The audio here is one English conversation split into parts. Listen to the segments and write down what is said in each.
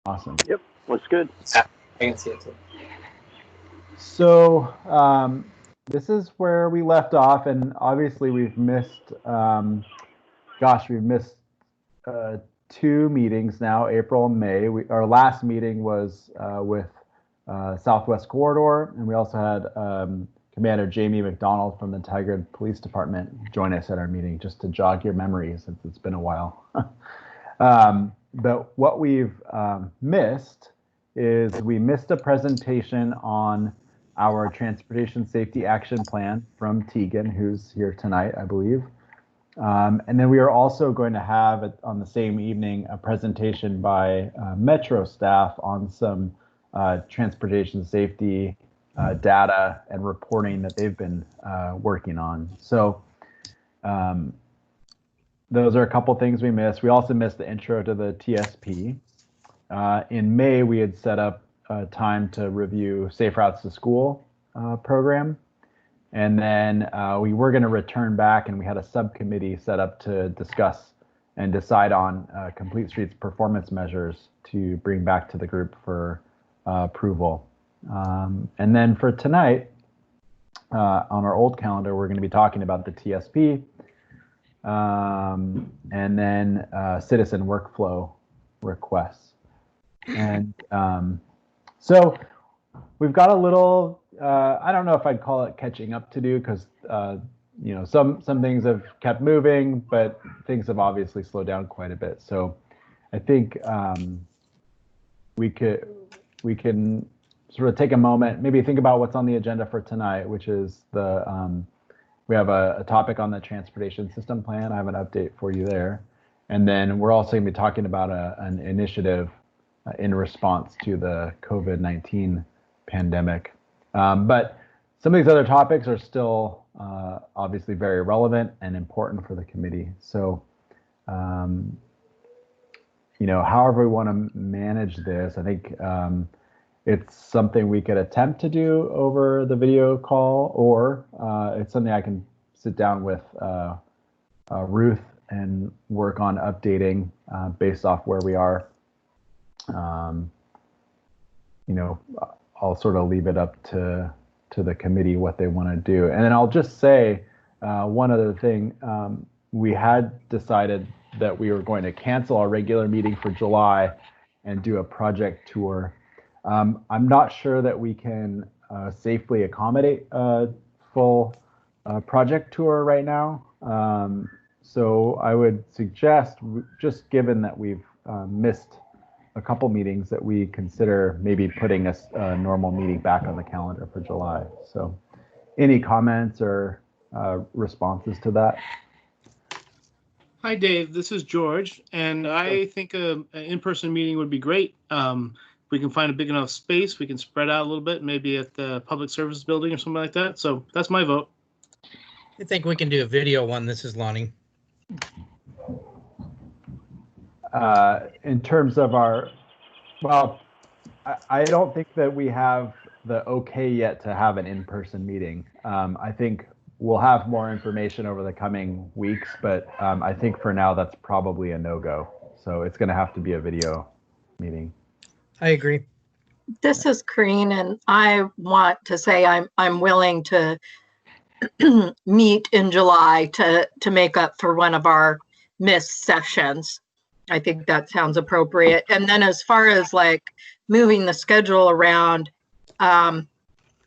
Awesome. Yep, looks good. I can see it too. So this is where we left off, and obviously we've missed, we've missed 2 meetings now, April and May. Our last meeting was with Southwest Corridor, and we also had Commander Jamie McDonald from the Tigard Police Department join us at our meeting, just to jog your memory since it's been a while. But what we've missed is we missed a presentation on our Transportation Safety Action Plan from Tegan, who's here tonight, I believe. And then we are also going to have, on the same evening, a presentation by Metro staff on some transportation safety data and reporting that they've been working on. So those are a couple things we missed. We also missed the intro to the TSP. In May, we had set up time to review Safe Routes to School program. And then we were going to return back, and we had a subcommittee set up to discuss and decide on Complete Streets performance measures to bring back to the group for approval. And then for tonight, on our old calendar, we're going to be talking about the TSP and then citizen workflow requests. And so we've got a little, I don't know if I'd call it catching up to do, because you know, some things have kept moving, but things have obviously slowed down quite a bit. So I think we can sort of take a moment, maybe think about what's on the agenda for tonight, which is we have a topic on the transportation system plan. I have an update for you there. And then we're also going to be talking about an initiative in response to the COVID-19 pandemic. But some of these other topics are still obviously very relevant and important for the committee. So, you know, however we want to manage this, I think it's something we could attempt to do over the video call, or it's something I can sit down with Ruth and work on updating based off where we are. You know, I'll sort of leave it up to the committee what they want to do. And then I'll just say one other thing. We had decided that we were going to cancel our regular meeting for July and do a project tour. I'm not sure that we can safely accommodate a full project tour right now. So I would suggest, just given that we've missed a couple meetings, that we consider maybe putting a normal meeting back on the calendar for July. So any comments or responses to that? Hi, Dave. This is George, and I think an in-person meeting would be great. We can find a big enough space. We can spread out a little bit, maybe at the Public Service Building or something like that. So that's my vote. I think we can do a video one. This is Lonnie. In terms of our, well, I don't think that we have the okay yet to have an in-person meeting. I think we'll have more information over the coming weeks, but I think for now that's probably a no-go. So it's going to have to be a video meeting. I agree. This is Corrine, and I want to say I'm willing to meet in July to make up for one of our missed sessions. I think that sounds appropriate. And then as far as like moving the schedule around, I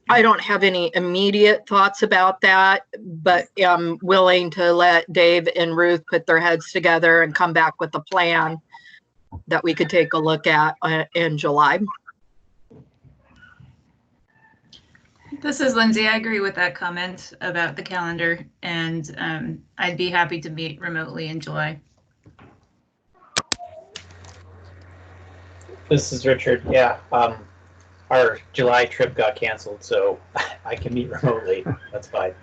don't have any immediate thoughts about that, but I'm willing to let Dave and Ruth put their heads together and come back with a plan that we could take a look at in July. This is Lindsay. I agree with that comment about the calendar, and I'd be happy to meet remotely in July. This is Richard. Yeah, our July trip got canceled, so I can meet remotely. That's fine.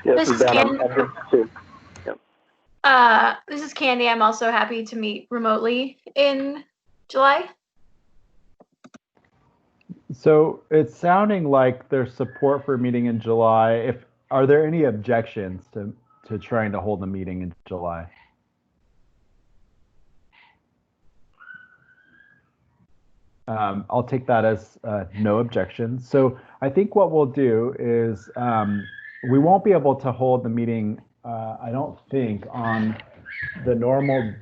Yes, This is this is Candy. I'm also happy to meet remotely in July. So it's sounding like there's support for meeting in July. Are there any objections to trying to hold a meeting in July? I'll take that as no objections. So I think what we'll do is we won't be able to hold the meeting, I don't think, on the normal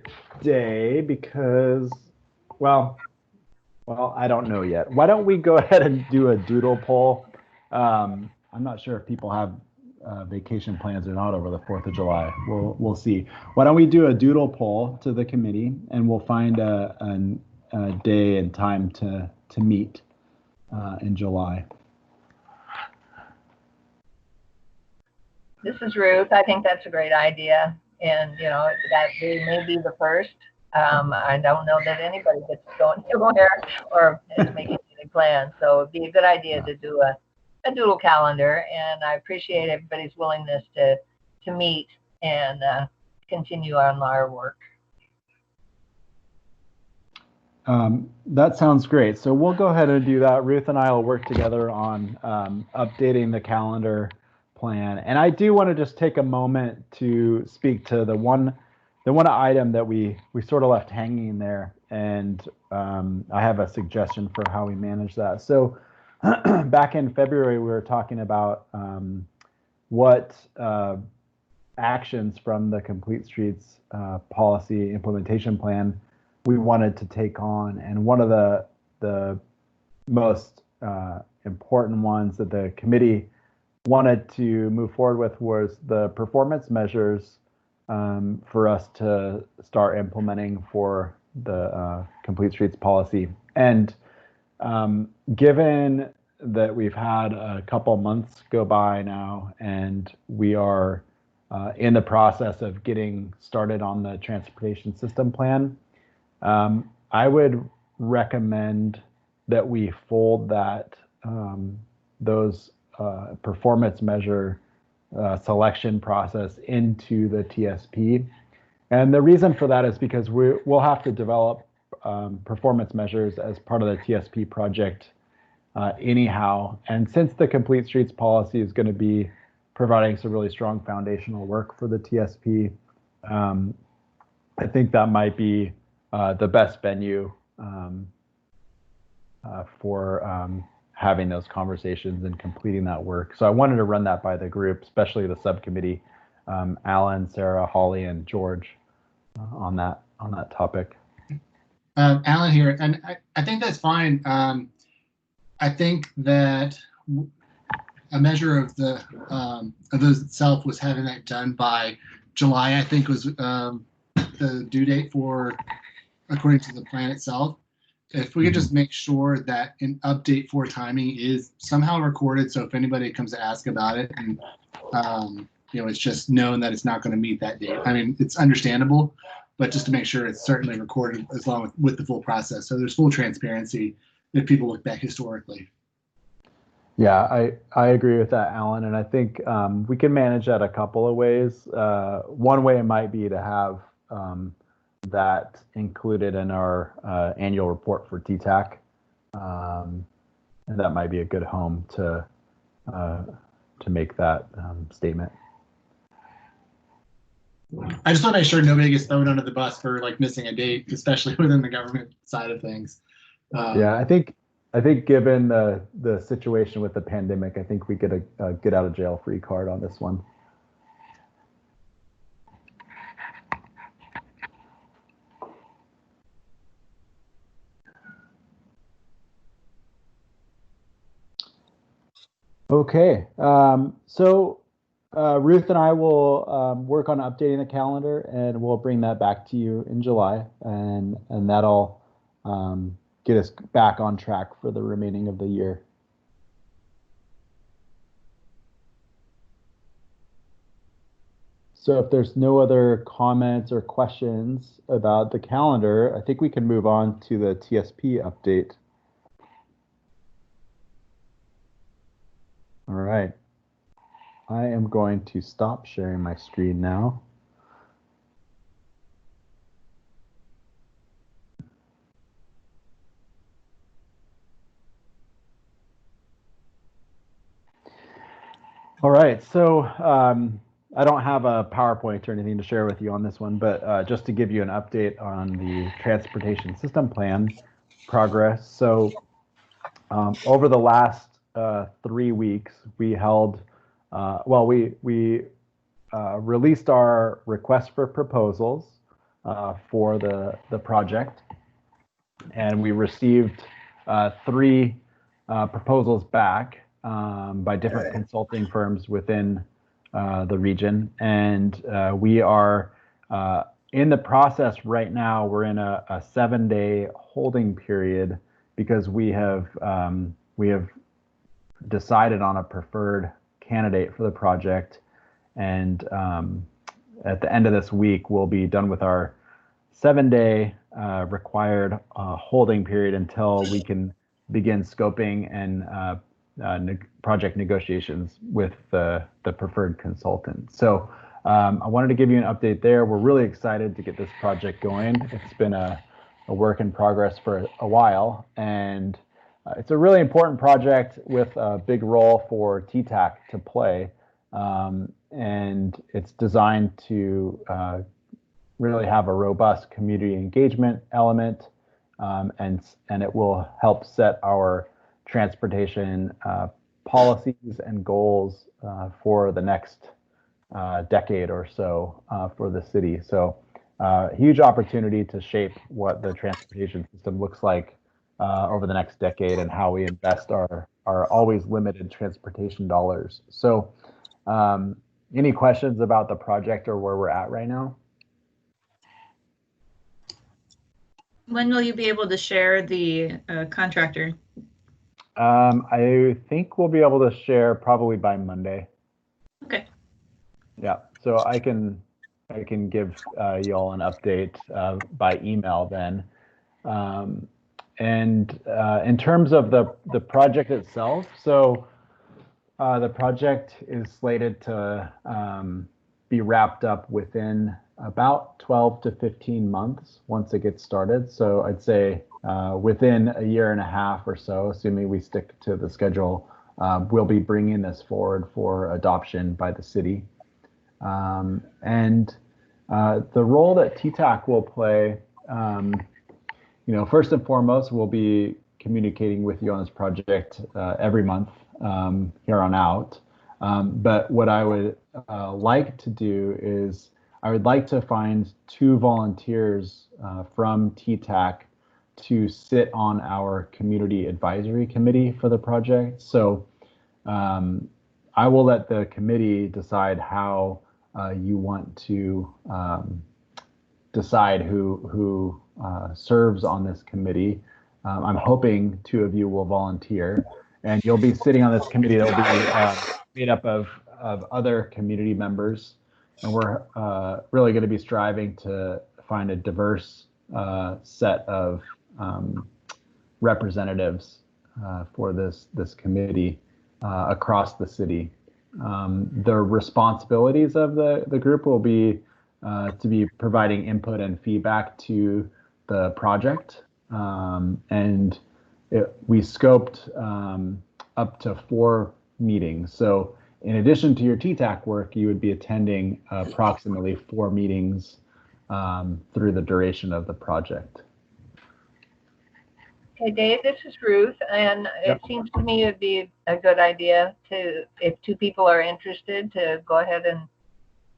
day because, well, I don't know yet. Why don't we go ahead and do a doodle poll? I'm not sure if people have vacation plans or not over the 4th of July. We'll see. Why don't we do a doodle poll to the committee, and we'll find a day and time to meet in July. This is Ruth. I think that's a great idea. And, you know, that day may be the first. I don't know that anybody gets to go anywhere or is making any plans. So it'd be a good idea to do a doodle calendar. And I appreciate everybody's willingness to meet and continue on our work. That sounds great. So we'll go ahead and do that. Ruth and I will work together on updating the calendar plan. And I do want to just take a moment to speak to the one item that we sort of left hanging there. And I have a suggestion for how we manage that. So back in February, we were talking about what actions from the Complete Streets policy implementation plan we wanted to take on. And one of the most important ones that the committee wanted to move forward with was the performance measures for us to start implementing for the Complete Streets policy. And given that we've had a couple months go by now and we are in the process of getting started on the transportation system plan, I would recommend that we fold those performance measure selection process into the TSP. And the reason for that is because we'll have to develop performance measures as part of the TSP project anyhow. And since the Complete Streets policy is going to be providing some really strong foundational work for the TSP, I think that might be the best venue for having those conversations and completing that work. So I wanted to run that by the group, especially the subcommittee, Alan, Sarah, Holly, and George on that topic. Alan here, and I think that's fine. I think that a measure of those itself was having that done by July, I think was the due date for, according to the plan itself. If we could just make sure that an update for timing is somehow recorded, so if anybody comes to ask about it, and you know, it's just known that it's not going to meet that date. I mean, it's understandable, but just to make sure it's certainly recorded as long with the full process, so there's full transparency if people look back historically. Yeah, I agree with that, Alan, and I think we can manage that a couple of ways. One way it might be to have that included in our annual report for TTAC, and that might be a good home to make that statement. I just want to make sure nobody gets thrown under the bus for like missing a date, especially within the government side of things. Yeah, I think given the situation with the pandemic, I think we get a get out of jail free card on this one. Okay, so Ruth and I will work on updating the calendar, and we'll bring that back to you in July, and that'll get us back on track for the remaining of the year. So if there's no other comments or questions about the calendar, I think we can move on to the TSP update. All right. I am going to stop sharing my screen now. All right, so I don't have a PowerPoint or anything to share with you on this one, but just to give you an update on the transportation system plan, progress. So over the last 3 weeks, we held, we released our request for proposals for the project, and we received 3 proposals back by different consulting firms within the region, and we are in the process right now. We're in a 7-day holding period because we have decided on a preferred candidate for the project, and at the end of this week we'll be done with our 7-day required holding period until we can begin scoping and project negotiations with the preferred consultant. So I wanted to give you an update there. We're really excited to get this project going. It's been a work in progress for a while, and it's a really important project with a big role for TTAC to play, and it's designed to really have a robust community engagement element, and it will help set our transportation policies and goals for the next decade or so for the city. So huge opportunity to shape what the transportation system looks like over the next decade and how we invest our always limited transportation dollars. So any questions about the project or where we're at right now? When will you be able to share the contractor? I think we'll be able to share probably by Monday. Okay. Yeah, so I can give you all an update by email then. And in terms of the project itself, so the project is slated to be wrapped up within about 12 to 15 months once it gets started. So I'd say within a year and a half or so, assuming we stick to the schedule, we'll be bringing this forward for adoption by the city. And the role that TTAC will play, first and foremost, we'll be communicating with you on this project every month here on out. But what I would like to do is I would like to find 2 volunteers from TTAC to sit on our community advisory committee for the project. So I will let the committee decide how you want to decide who serves on this committee. I'm hoping 2 of you will volunteer, and you'll be sitting on this committee that will be made up of other community members. And we're really going to be striving to find a diverse set of representatives for this committee across the city. The responsibilities of the group will be to be providing input and feedback to the project, and we scoped up to 4 meetings. So in addition to your TTAC work, you would be attending approximately 4 meetings through the duration of the project. Okay, Dave, this is Ruth, and it seems to me it'd be a good idea to, if 2 people are interested, to go ahead and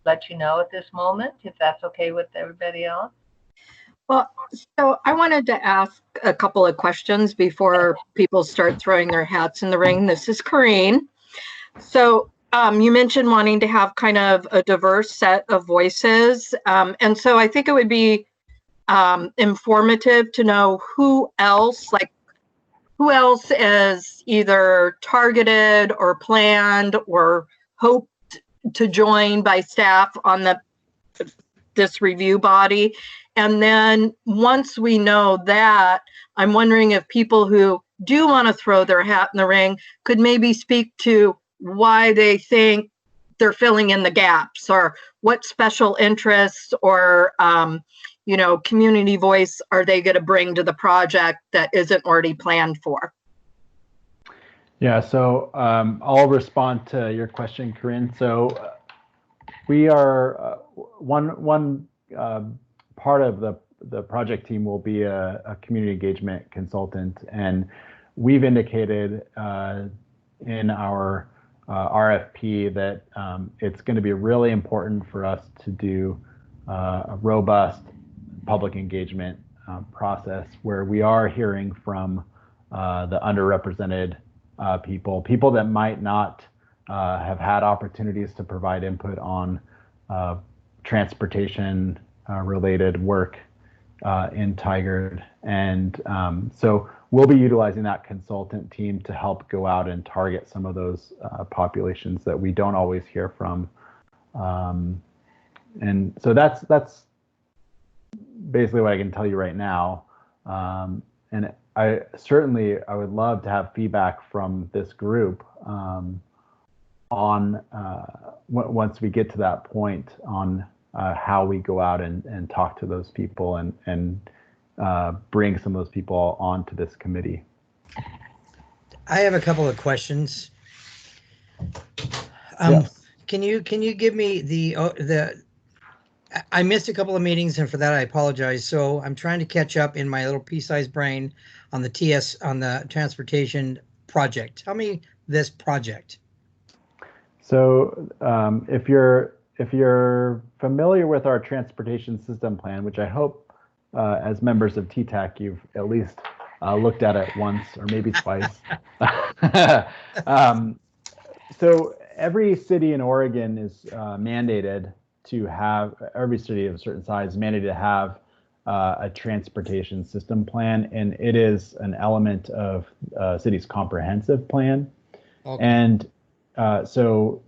let you know at this moment, if that's okay with everybody else. Well, so I wanted to ask a couple of questions before people start throwing their hats in the ring. This is Corrine. So you mentioned wanting to have kind of a diverse set of voices. And so I think it would be informative to know who else is either targeted or planned or hoped to join by staff on this review body. And then once we know that, I'm wondering if people who do want to throw their hat in the ring could maybe speak to why they think they're filling in the gaps, or what special interests or community voice are they going to bring to the project that isn't already planned for. Yeah, so I'll respond to your question, Corinne. So we are one part of the project team will be a community engagement consultant, and we've indicated in our RFP that it's going to be really important for us to do a robust public engagement process where we are hearing from the underrepresented people that might not have had opportunities to provide input on transportation related work in Tigard. And so we'll be utilizing that consultant team to help go out and target some of those populations that we don't always hear from. And so that's basically what I can tell you right now. And I would love to have feedback from this group on once we get to that point on how we go out and talk to those people and bring some of those people onto this committee. I have a couple of questions. Yes. Can you give me the I missed a couple of meetings, and for that I apologize. So I'm trying to catch up in my little pea-sized brain on the transportation project. Tell me this project. So if you're familiar with our transportation system plan, which I hope as members of TTAC you've at least looked at it once or maybe twice. So every city in Oregon is mandated to have, every city of a certain size is mandated to have a transportation system plan, and it is an element of city's comprehensive plan. Okay. And so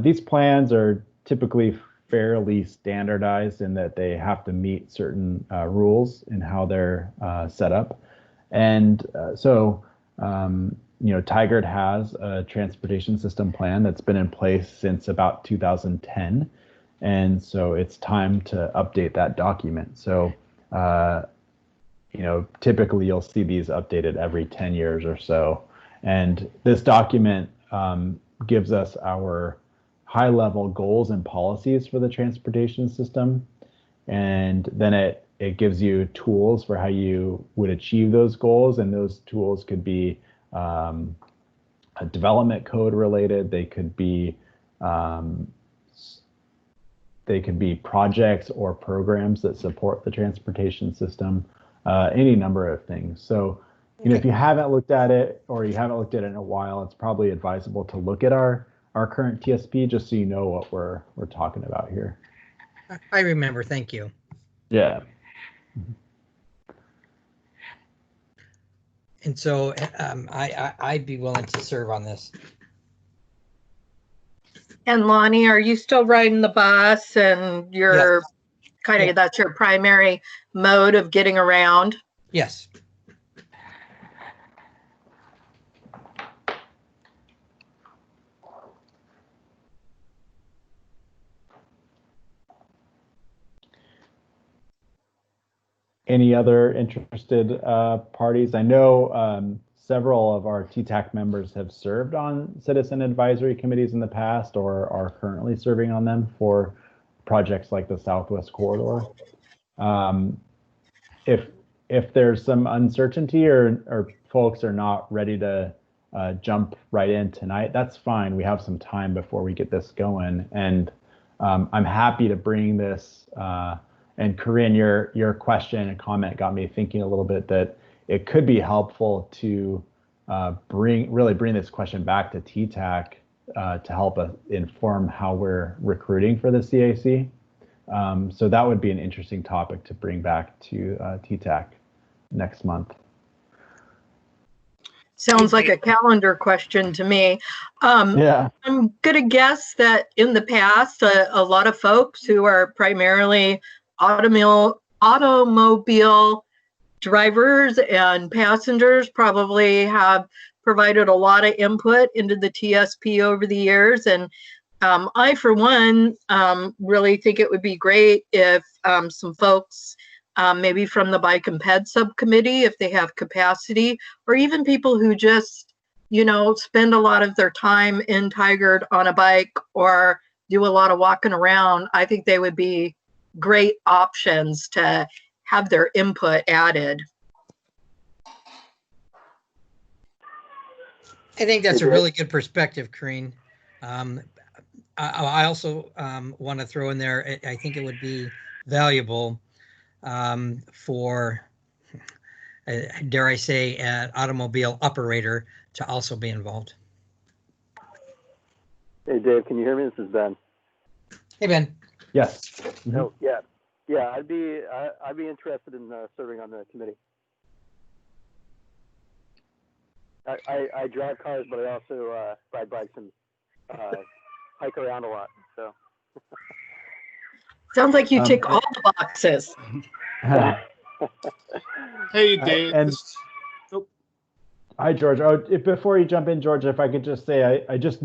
these plans are typically fairly standardized in that they have to meet certain rules in how they're set up. And so Tigard has a transportation system plan that's been in place since about 2010. And so it's time to update that document. So, typically you'll see these updated every 10 years or so. And this document gives us our high-level goals and policies for the transportation system. And then it gives you tools for how you would achieve those goals. And those tools could be a development code related. They could be projects or programs that support the transportation system, any number of things. So, if you haven't looked at it or you haven't looked at it in a while, it's probably advisable to look at our current TSP just so you know what we're talking about here. I remember. Thank you. Yeah. And so I'd be willing to serve on this. And Lonnie, are you still riding the bus and you're Yes. that's your primary mode of getting around? Yes. Any other interested parties? I know several of our TTAC members have served on citizen advisory committees in the past or are currently serving on them for projects like the Southwest Corridor. If there's some uncertainty or folks are not ready to jump right in tonight, that's fine. We have some time before we get this going. And I'm happy to bring this and Corinne, your question and comment got me thinking a little bit that it could be helpful to bring this question back to TTAC to help us inform how we're recruiting for the CAC. So that would be an interesting topic to bring back to TTAC next month. Sounds like a calendar question to me. Yeah. I'm gonna guess that in the past, a lot of folks who are primarily automobile drivers and passengers probably have provided a lot of input into the TSP over the years. And I, for one, really think it would be great if some folks, maybe from the Bike and Ped subcommittee, if they have capacity, or even people who just, spend a lot of their time in Tigard on a bike or do a lot of walking around, I think they would be great options to have their input added. I think that's a really good perspective, Kareen. I also want to throw in there, I think it would be valuable for, dare I say, an automobile operator to also be involved. Hey, Dave, can you hear me? This is Ben. Hey, Ben. Yes. No, yeah. I'd be interested in serving on the committee. I drive cars, but I also ride bikes and hike around a lot. So. Sounds like you tick all the boxes. Hey, Dave. Hi, George. Before you jump in, George, if I could just say, I just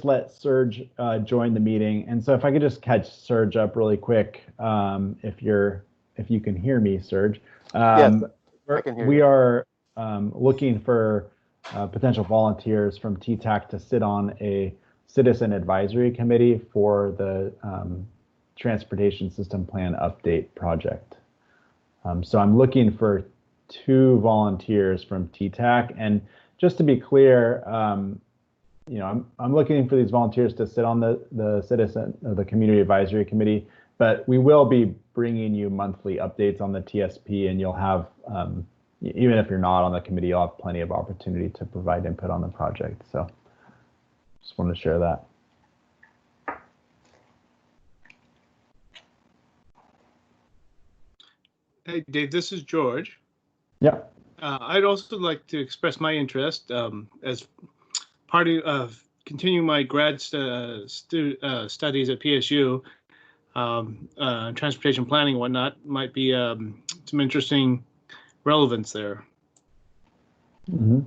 let Serge join the meeting, and so if I could just catch Serge up really quick, if you can hear me, Serge. Yes, I can hear you. We are looking for potential volunteers from TTAC to sit on a citizen advisory committee for the transportation system plan update project. So I'm looking for 2 volunteers from TTAC, and just to be clear, I'm looking for these volunteers to sit on the community advisory committee, but we will be bringing you monthly updates on the TSP, and you'll have, even if you're not on the committee, you'll have plenty of opportunity to provide input on the project. So just wanted to share that. Hey, Dave, this is George. Yeah. I'd also like to express my interest as part of continuing my grad studies at PSU. Transportation planning and whatnot might be some interesting relevance there. Mm-hmm.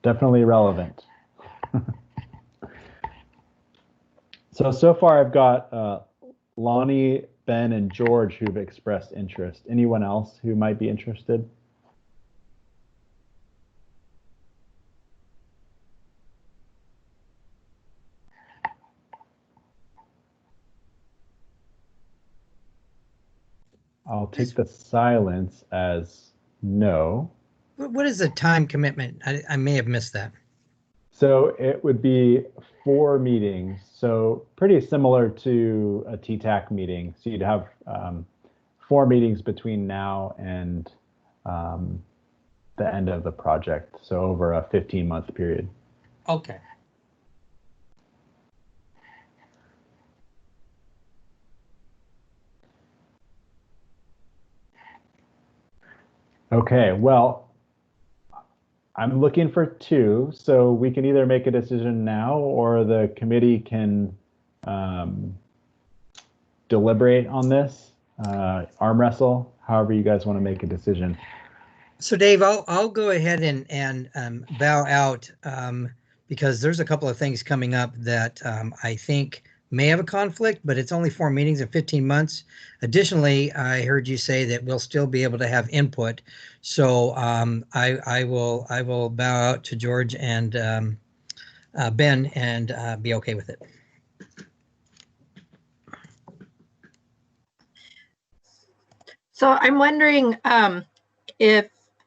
Definitely relevant. So far I've got Lonnie, Ben, and George who've expressed interest. Anyone else who might be interested? I'll take the silence as no. What is the time commitment? I may have missed that. So it would be 4 meetings. So pretty similar to a TTAC meeting. So you'd have 4 meetings between now and the end of the project. So over a 15-month period. Okay. Okay, well, I'm looking for 2, so we can either make a decision now or the committee can deliberate on this, arm wrestle, however you guys want to make a decision. So Dave, I'll go ahead and bow out because there's a couple of things coming up that I think may have a conflict, but it's only 4 meetings in 15 months. Additionally, I heard you say that we'll still be able to have input. So I will bow out to George and Ben and be okay with it. So I'm wondering if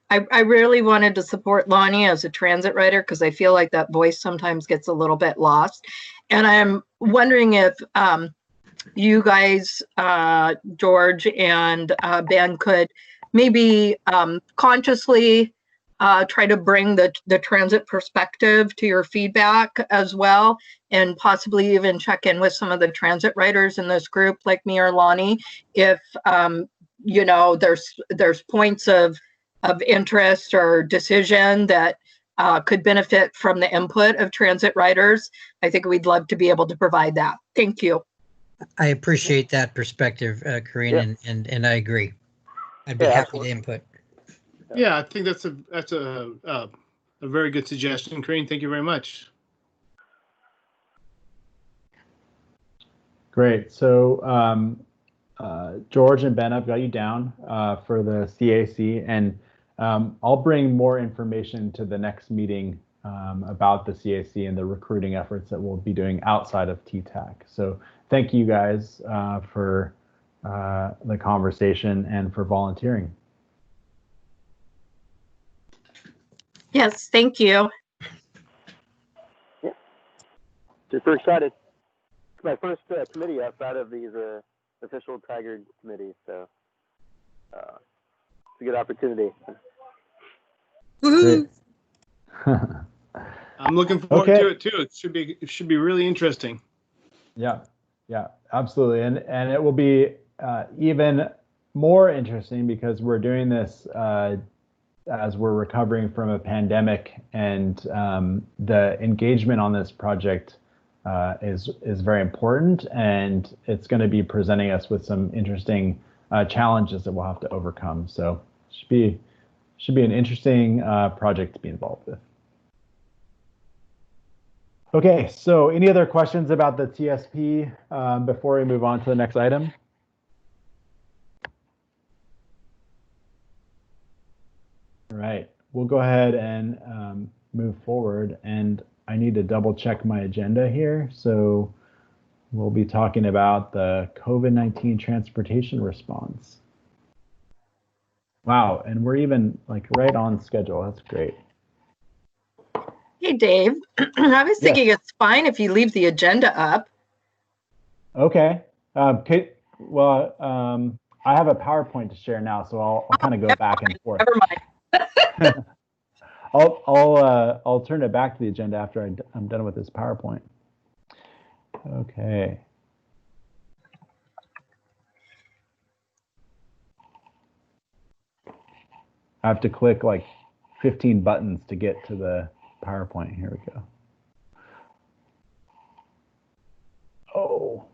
I really wanted to support Lonnie as a transit writer because I feel like that voice sometimes gets a little bit lost. And I'm wondering if you guys, George and Ben, could maybe consciously try to bring the transit perspective to your feedback as well, and possibly even check in with some of the transit writers in this group like me or Lonnie if there's points of interest or decision that could benefit from the input of transit writers. I think we'd love to be able to provide that. Thank you. I appreciate that perspective, Kareen, and I agree. I'd be happy to input. Yeah, I think that's a very good suggestion, Kareen. Thank you very much. Great. So George and Ben, I've got you down for the CAC, and I'll bring more information to the next meeting about the CAC and the recruiting efforts that we'll be doing outside of TTAC. So thank you guys for the conversation and for volunteering. Yes, thank you. Super excited. It's my first committee outside of these official Tigard committees, so it's a good opportunity. Great. I'm looking forward Okay. to it too. It should be really interesting. Yeah, absolutely, and it will be even more interesting because we're doing this as we're recovering from a pandemic, and the engagement on this project is very important, and it's going to be presenting us with some interesting challenges that we'll have to overcome. So should be an interesting project to be involved with. Okay, so any other questions about the TSP before we move on to the next item? All right, we'll go ahead and move forward, and I need to double check my agenda here. So we'll be talking about the COVID-19 transportation response. Wow, and we're even like right on schedule. That's great. Hey, Dave. I was thinking it's fine if you leave the agenda up. Okay. Well, I have a PowerPoint to share now, so I'll kind of go back and forth. Never mind. I'll turn it back to the agenda after I'm done with this PowerPoint. Okay. I have to click like 15 buttons to get to the PowerPoint. Here we go. Oh,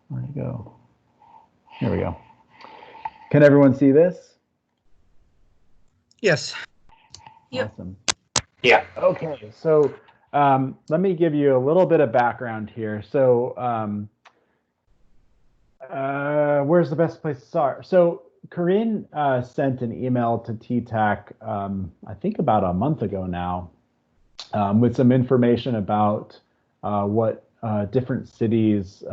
where'd it go? Here we go. Can everyone see this? Yes. Yep. Awesome. Yeah. Okay, so let me give you a little bit of background here. So where's the best place to start? So Corinne sent an email to TTAC, I think about a month ago now, with some information about what different cities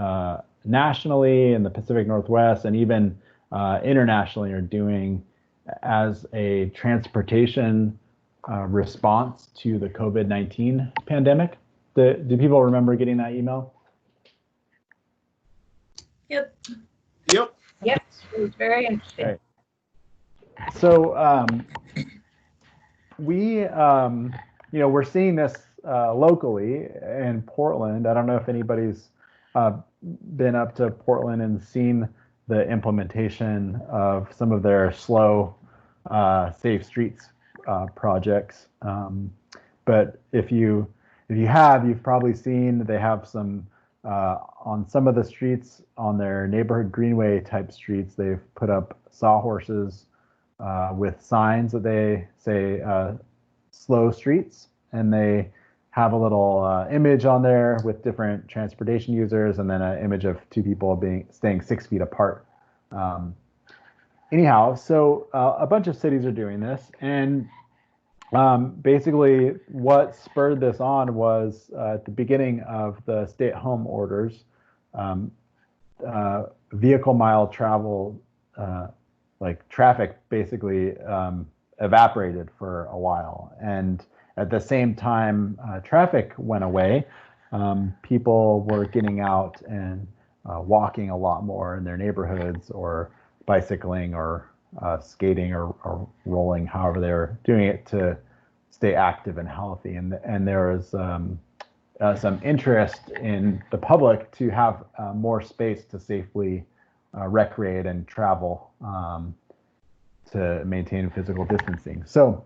nationally in the Pacific Northwest and even internationally are doing as a transportation response to the COVID-19 pandemic. Do people remember getting that email? Yep. Yep. Yep, it was very interesting. Right. So we're seeing this locally in Portland. I don't know if anybody's been up to Portland and seen the implementation of some of their slow, safe streets projects. But if you have, you've probably seen they have some on some of the streets on their neighborhood greenway type streets. They've put up sawhorses with signs that they say slow streets, and they have a little image on there with different transportation users, and then an image of two people staying 6 feet apart. Anyhow, so a bunch of cities are doing this, and basically what spurred this on was at the beginning of the stay-at-home orders, vehicle mile travel, like traffic basically evaporated for a while. And at the same time traffic went away, people were getting out and walking a lot more in their neighborhoods, or bicycling, or skating, or rolling, however they were doing it to stay active and healthy. And there was some interest in the public to have more space to safely recreate and travel to maintain physical distancing. So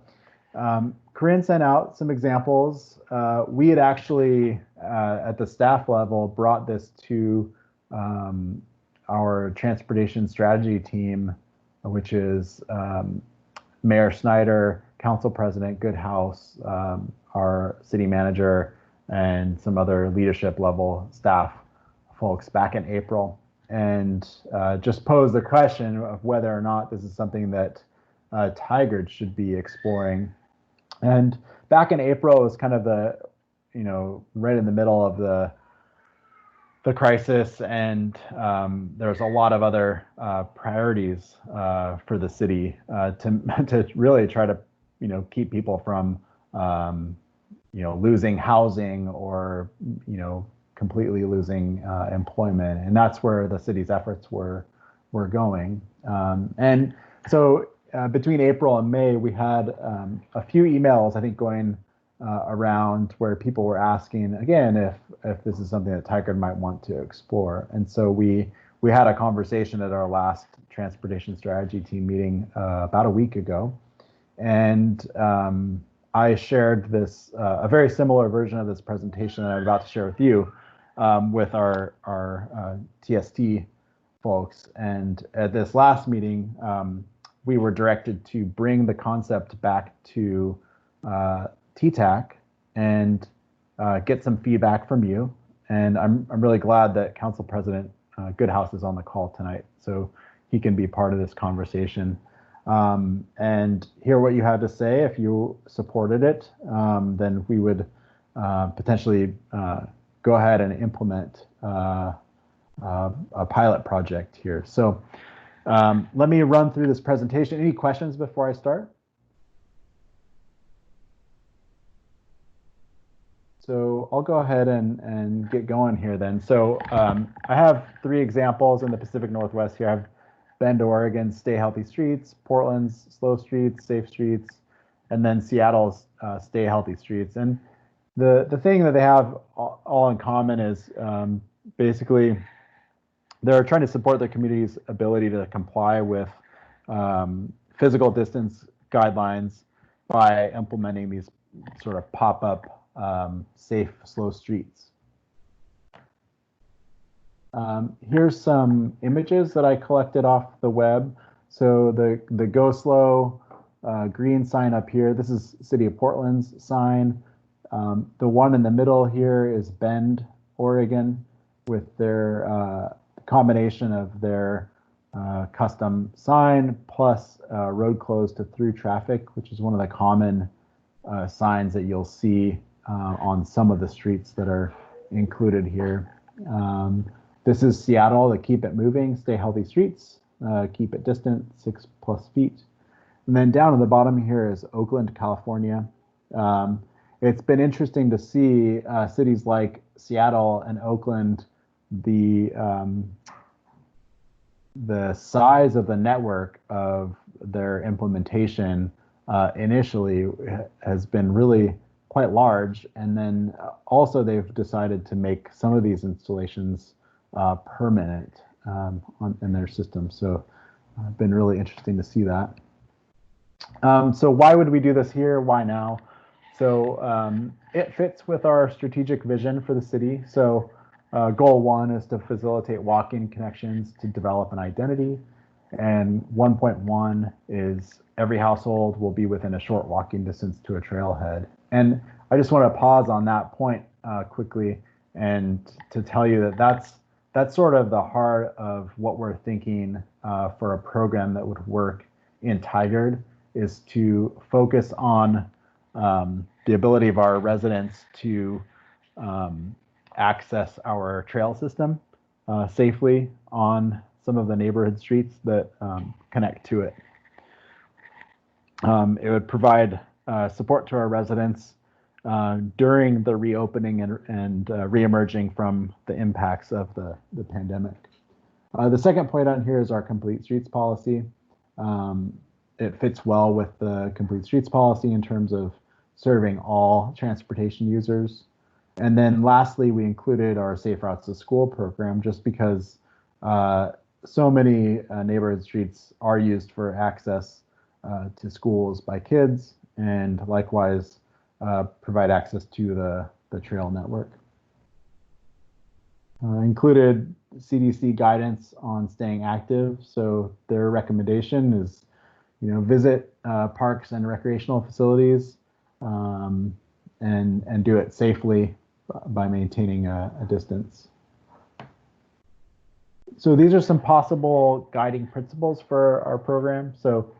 Corinne sent out some examples. We had actually, at the staff level, brought this to our transportation strategy team, which is Mayor Snyder, Council President Goodhouse, our city manager, and some other leadership level staff folks back in April, and just posed the question of whether or not this is something that Tigard should be exploring. And back in April, it was kind of the, right in the middle of the the crisis, and there's a lot of other priorities for the city to really try to keep people from losing housing or completely losing employment, and that's where the city's efforts were going. And so between April and May, we had a few emails, I think, going around where people were asking again if this is something that Tigard might want to explore. And so we had a conversation at our last transportation strategy team meeting about a week ago, and I shared this a very similar version of this presentation that I'm about to share with you with our TST folks. And at this last meeting, we were directed to bring the concept back to TTAC and get some feedback from you. And I'm really glad that Council President Goodhouse is on the call tonight, so he can be part of this conversation and hear what you had to say. If you supported it, then we would potentially go ahead and implement a pilot project here. So let me run through this presentation. Any questions before I start? So I'll go ahead and get going here then. So I have 3 examples in the Pacific Northwest here. I have Bend, Oregon's Stay Healthy Streets, Portland's Slow Streets, Safe Streets, and then Seattle's Stay Healthy Streets. And the thing that they have all in common is basically they're trying to support their community's ability to comply with physical distance guidelines by implementing these sort of pop-up safe, slow streets. Here's some images that I collected off the web. So the Go Slow green sign up here, this is City of Portland's sign. The one in the middle here is Bend, Oregon, with their combination of their custom sign plus road closed to through traffic, which is one of the common signs that you'll see on some of the streets that are included here. This is Seattle, the Keep It Moving, Stay Healthy Streets, keep it distant, 6+ feet. And then down at the bottom here is Oakland, California. It's been interesting to see cities like Seattle and Oakland, the size of the network of their implementation initially has been really quite large, and then also they've decided to make some of these installations permanent in their system. So it's been really interesting to see that. So why would we do this here? Why now? So it fits with our strategic vision for the city. So goal 1 is to facilitate walking connections to develop an identity. And 1.1 is every household will be within a short walking distance to a trailhead. And I just want to pause on that point quickly and to tell you that that's sort of the heart of what we're thinking for a program that would work in Tigard, is to focus on the ability of our residents to access our trail system safely on some of the neighborhood streets that connect to it. It would provide support to our residents during the reopening and reemerging from the impacts of the pandemic. The second point on here is our Complete Streets policy. It fits well with the Complete Streets policy in terms of serving all transportation users. And then lastly, we included our Safe Routes to School program just because so many neighborhood streets are used for access to schools by kids, and likewise provide access to the trail network. Included CDC guidance on staying active. So their recommendation is, visit parks and recreational facilities and do it safely by maintaining a distance. So these are some possible guiding principles for our program. So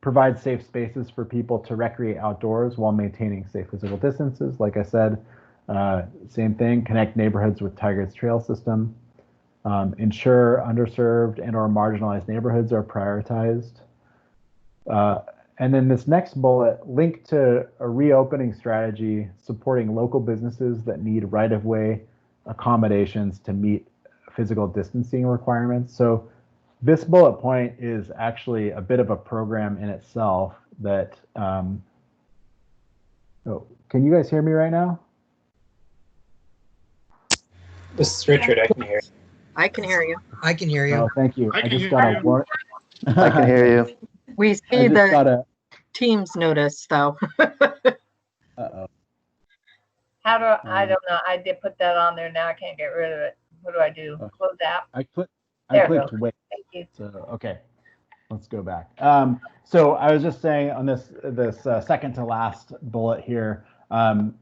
provide safe spaces for people to recreate outdoors while maintaining safe physical distances. Like I said, Same thing, connect neighborhoods with Tigard's trail system. Ensure underserved and or marginalized neighborhoods are prioritized. And then this next bullet, link to a reopening strategy supporting local businesses that need right-of-way accommodations to meet physical distancing requirements. So this bullet point is actually a bit of a program in itself that, oh, can you guys hear me right now? This is Richard. I can hear. I can hear you. I can hear you. Oh, thank you. I I can just hear got a you. warrant. I can hear you. We I see just the got a, Teams notice though. uh-oh. How do I don't know. I did put that on there. Now I can't get rid of it. What do I do? Close app? I There it clicked goes. wait. Thank you. So, okay, let's go back. So I was just saying on this second to last bullet here,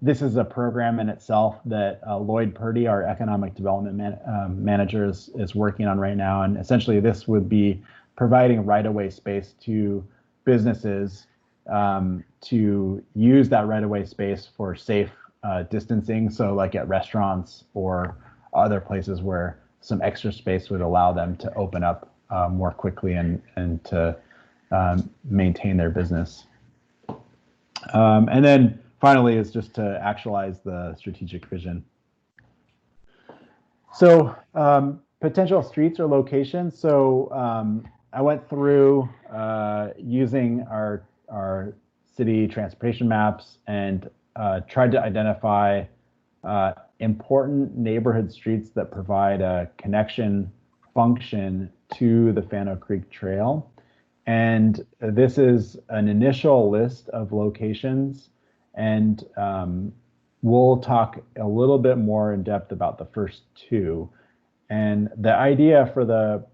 this is a program in itself that Lloyd Purdy, our economic development manager, is working on right now. And essentially this would be providing right-of-way space to businesses to use that right-of-way space for safe distancing. So like at restaurants or other places where some extra space would allow them to open up more quickly and to maintain their business. And then finally is just to actualize the strategic vision. So potential streets or locations. So I went through using our city transportation maps and tried to identify important neighborhood streets that provide a connection function to the Fano Creek Trail. And this is an initial list of locations, and we'll talk a little bit more in depth about the first two. And the idea for the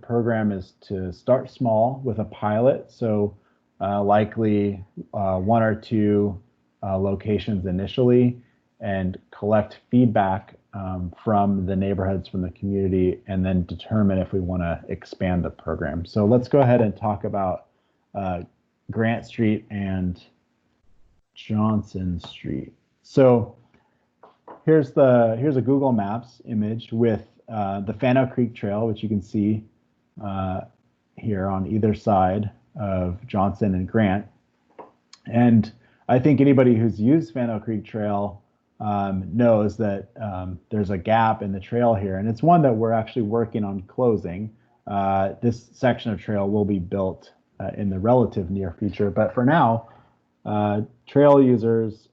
program is to start small with a pilot. So likely one or two locations initially, and collect feedback from the neighborhoods, from the community, and then determine if we want to expand the program. So let's go ahead and talk about Grant Street and Johnson Street. So here's a Google Maps image with the Fano Creek Trail, which you can see here on either side of Johnson and Grant. And I think anybody who's used Fano Creek Trail knows that there's a gap in the trail here, and it's one that we're actually working on closing. This section of trail will be built in the relative near future, but for now, trail users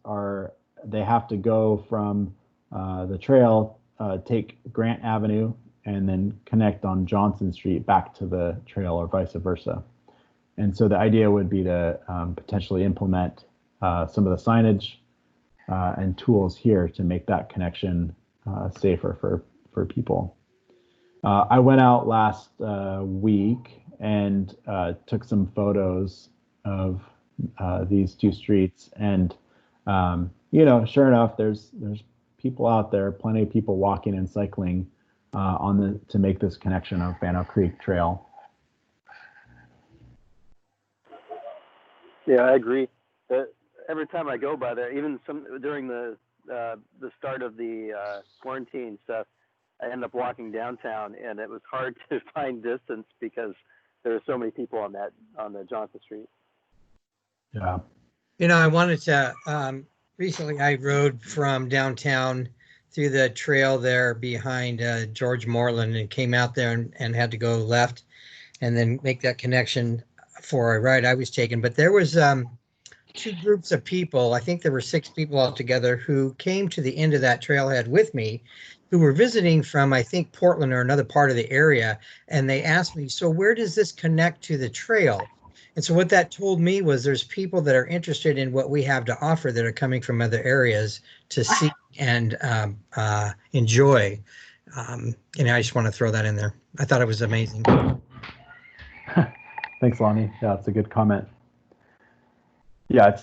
they have to go from the trail, take Grant Avenue, and then connect on Johnson Street back to the trail, or vice versa. And so the idea would be to potentially implement some of the signage and tools here to make that connection safer for people. I went out last week and took some photos of these two streets, and sure enough, there's people out there, plenty of people walking and cycling to make this connection of Fano Creek Trail. Yeah, I agree. Every time I go by there, even during the start of the quarantine stuff, I end up walking downtown, and it was hard to find distance because there were so many people on the Johnson Street. Yeah. I wanted to, recently I rode from downtown through the trail there behind George Moreland, and came out there and had to go left and then make that connection for a ride I was taking. But there was two groups of people, I think there were 6 people altogether, who came to the end of that trailhead with me, who were visiting from, I think, Portland or another part of the area. And they asked me, so where does this connect to the trail? And so what that told me was there's people that are interested in what we have to offer that are coming from other areas to see and enjoy. I just want to throw that in there. I thought it was amazing. Thanks, Lonnie. Yeah, it's a good comment. Yeah,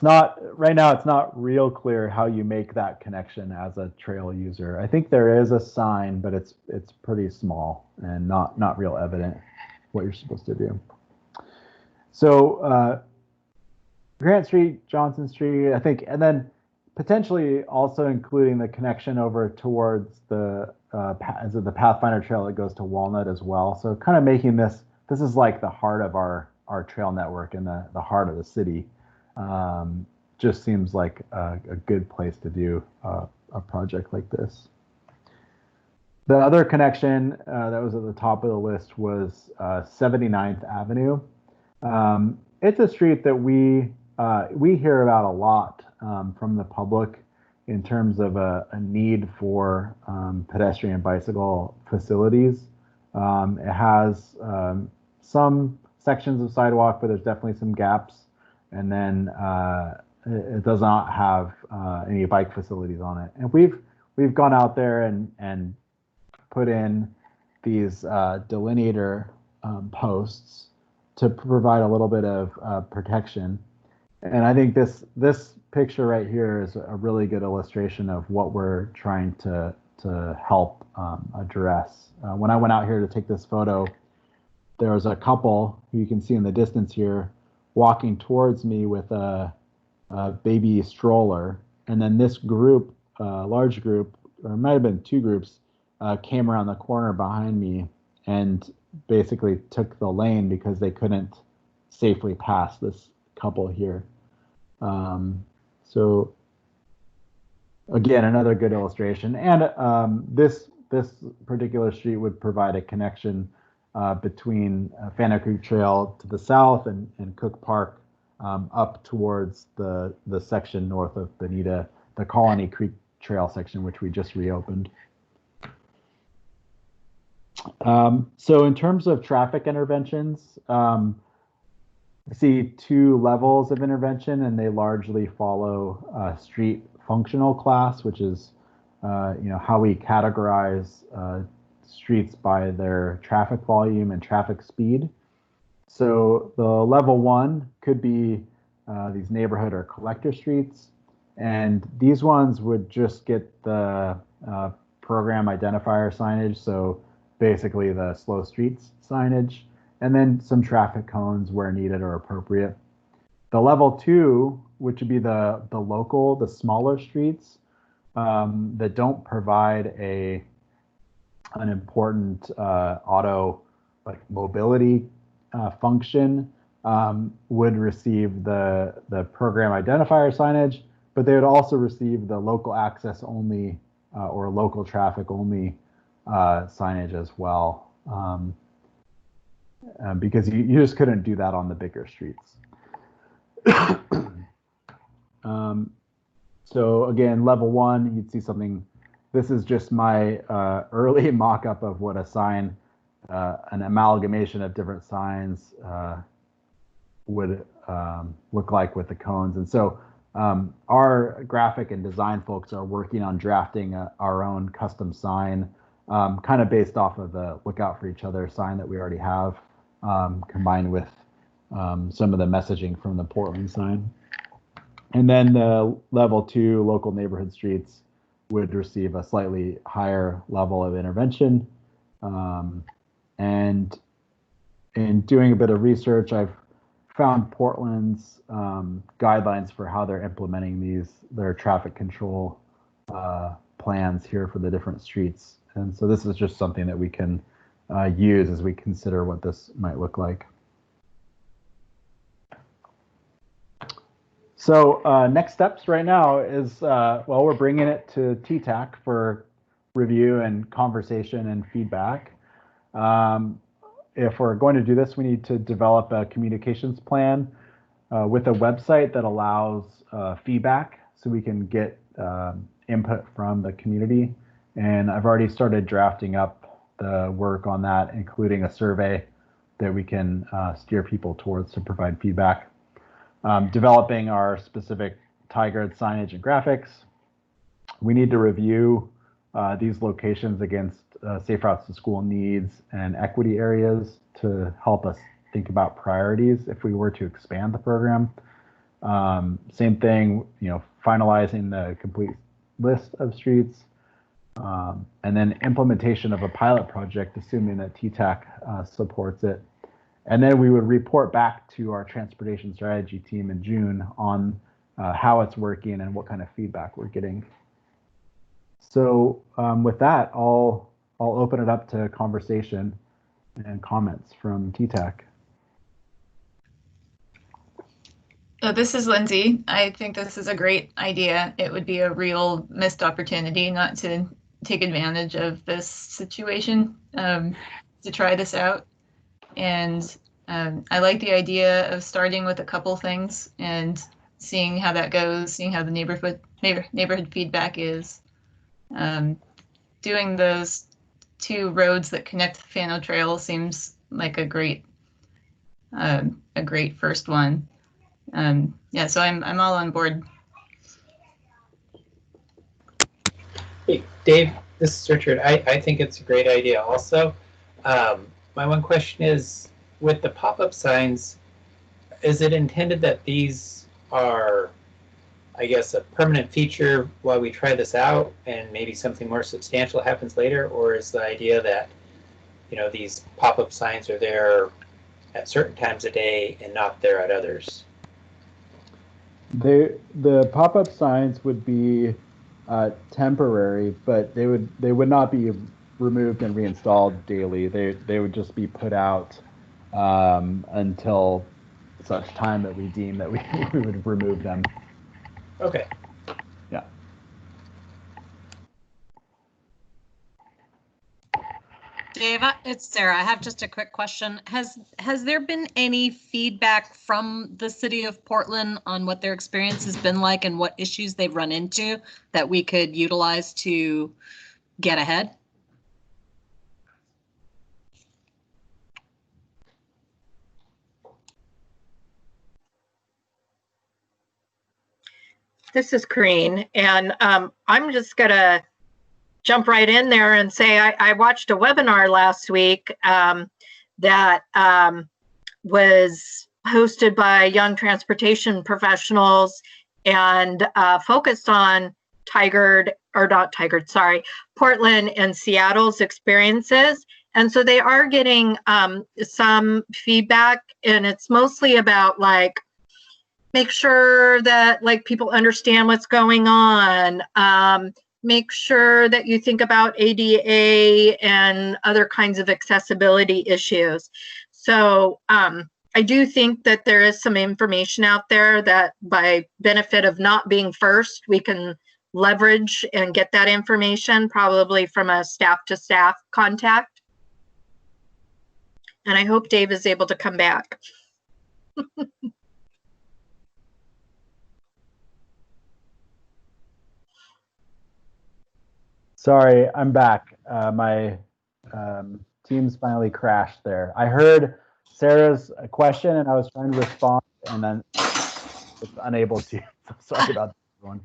right now it's not real clear how you make that connection as a trail user. I think there is a sign, but it's pretty small and not real evident what you're supposed to do. So Grant Street, Johnson Street, I think, and then potentially also including the connection over towards the the Pathfinder Trail that goes to Walnut as well. So kind of making this is like the heart of our trail network and the heart of the city. Just seems like a good place to do a project like this. The other connection that was at the top of the list was 79th Avenue. It's a street that we hear about a lot from the public in terms of a need for pedestrian and bicycle facilities. It has some sections of sidewalk, but there's definitely some gaps. And then it does not have any bike facilities on it. And we've gone out there and put in these delineator posts to provide a little bit of protection. And I think this picture right here is a really good illustration of what we're trying to help address. When I went out here to take this photo, there was a couple who you can see in the distance here walking towards me with a baby stroller. And then this group, large group, or it might have been two groups, came around the corner behind me and basically took the lane because they couldn't safely pass this couple here. So again, another good illustration. And this particular street would provide a connection between Fano Creek Trail to the south and Cook Park up towards the section north of Bonita, the Colony Creek Trail section, which we just reopened. So in terms of traffic interventions, I see two levels of intervention, and they largely follow street functional class, which is how we categorize streets by their traffic volume and traffic speed. So the level one could be these neighborhood or collector streets, and these ones would just get the program identifier signage, so basically the slow streets signage, and then some traffic cones where needed or appropriate. The level two, which would be the local, the smaller streets that don't provide an important auto mobility function, would receive the program identifier signage, but they would also receive the local access only or local traffic only signage as well. Because you just couldn't do that on the bigger streets. So again, level one, you'd see something. This is just my early mock-up of what a sign, an amalgamation of different signs would look like with the cones. And so our graphic and design folks are working on drafting our own custom sign, kind of based off of the Look Out for Each Other sign that we already have, combined with some of the messaging from the Portland sign. And then the level two local neighborhood streets would receive a slightly higher level of intervention. And in doing a bit of research, I've found Portland's guidelines for how they're implementing their traffic control plans here for the different streets. And so this is just something that we can use as we consider what this might look like. So next steps right now is, well, we're bringing it to TTAC for review and conversation and feedback. If we're going to do this, we need to develop a communications plan with a website that allows feedback so we can get input from the community. And I've already started drafting up the work on that, including a survey that we can steer people towards to provide feedback. Developing our specific Tigard signage and graphics. We need to review these locations against safe routes to school needs and equity areas to help us think about priorities if we were to expand the program. Same thing, finalizing the complete list of streets, and then implementation of a pilot project, assuming that TTAC supports it. And then we would report back to our transportation strategy team in June on how it's working and what kind of feedback we're getting. So with that, I'll open it up to conversation and comments from TTAC. This is Lindsay. I think this is a great idea. It would be a real missed opportunity not to take advantage of this situation, to try this out. And I like the idea of starting with a couple things and seeing how that goes, seeing how the neighborhood feedback is. Doing those 2 roads that connect the Fano Trail seems like a great first one. Yeah, so I'm all on board. Hey, Dave, this is Richard. I think it's a great idea also. My one question is, with the pop-up signs, is it intended that these are, I guess, a permanent feature while we try this out and maybe something more substantial happens later? Or is the idea that, these pop-up signs are there at certain times of day and not there at others? The pop-up signs would be temporary, but they would not be removed and reinstalled daily. They would just be put out until such time that we deem that we would remove them. Okay. Yeah. Dave, it's Sarah. I have just a quick question. Has there been any feedback from the city of Portland on what their experience has been like and what issues they've run into that we could utilize to get ahead? This is Corrine, and I'm just gonna jump right in there and say I watched a webinar last week that was hosted by young transportation professionals and focused on Portland and Seattle's experiences. And so they are getting some feedback, and it's mostly about like, make sure that like people understand what's going on. Make sure that you think about ADA and other kinds of accessibility issues. So I do think that there is some information out there that by benefit of not being first, we can leverage and get that information probably from a staff to staff contact. And I hope Dave is able to come back. Sorry, I'm back. My Teams finally crashed there. I heard Sarah's question and I was trying to respond and then was unable to. Sorry about that one.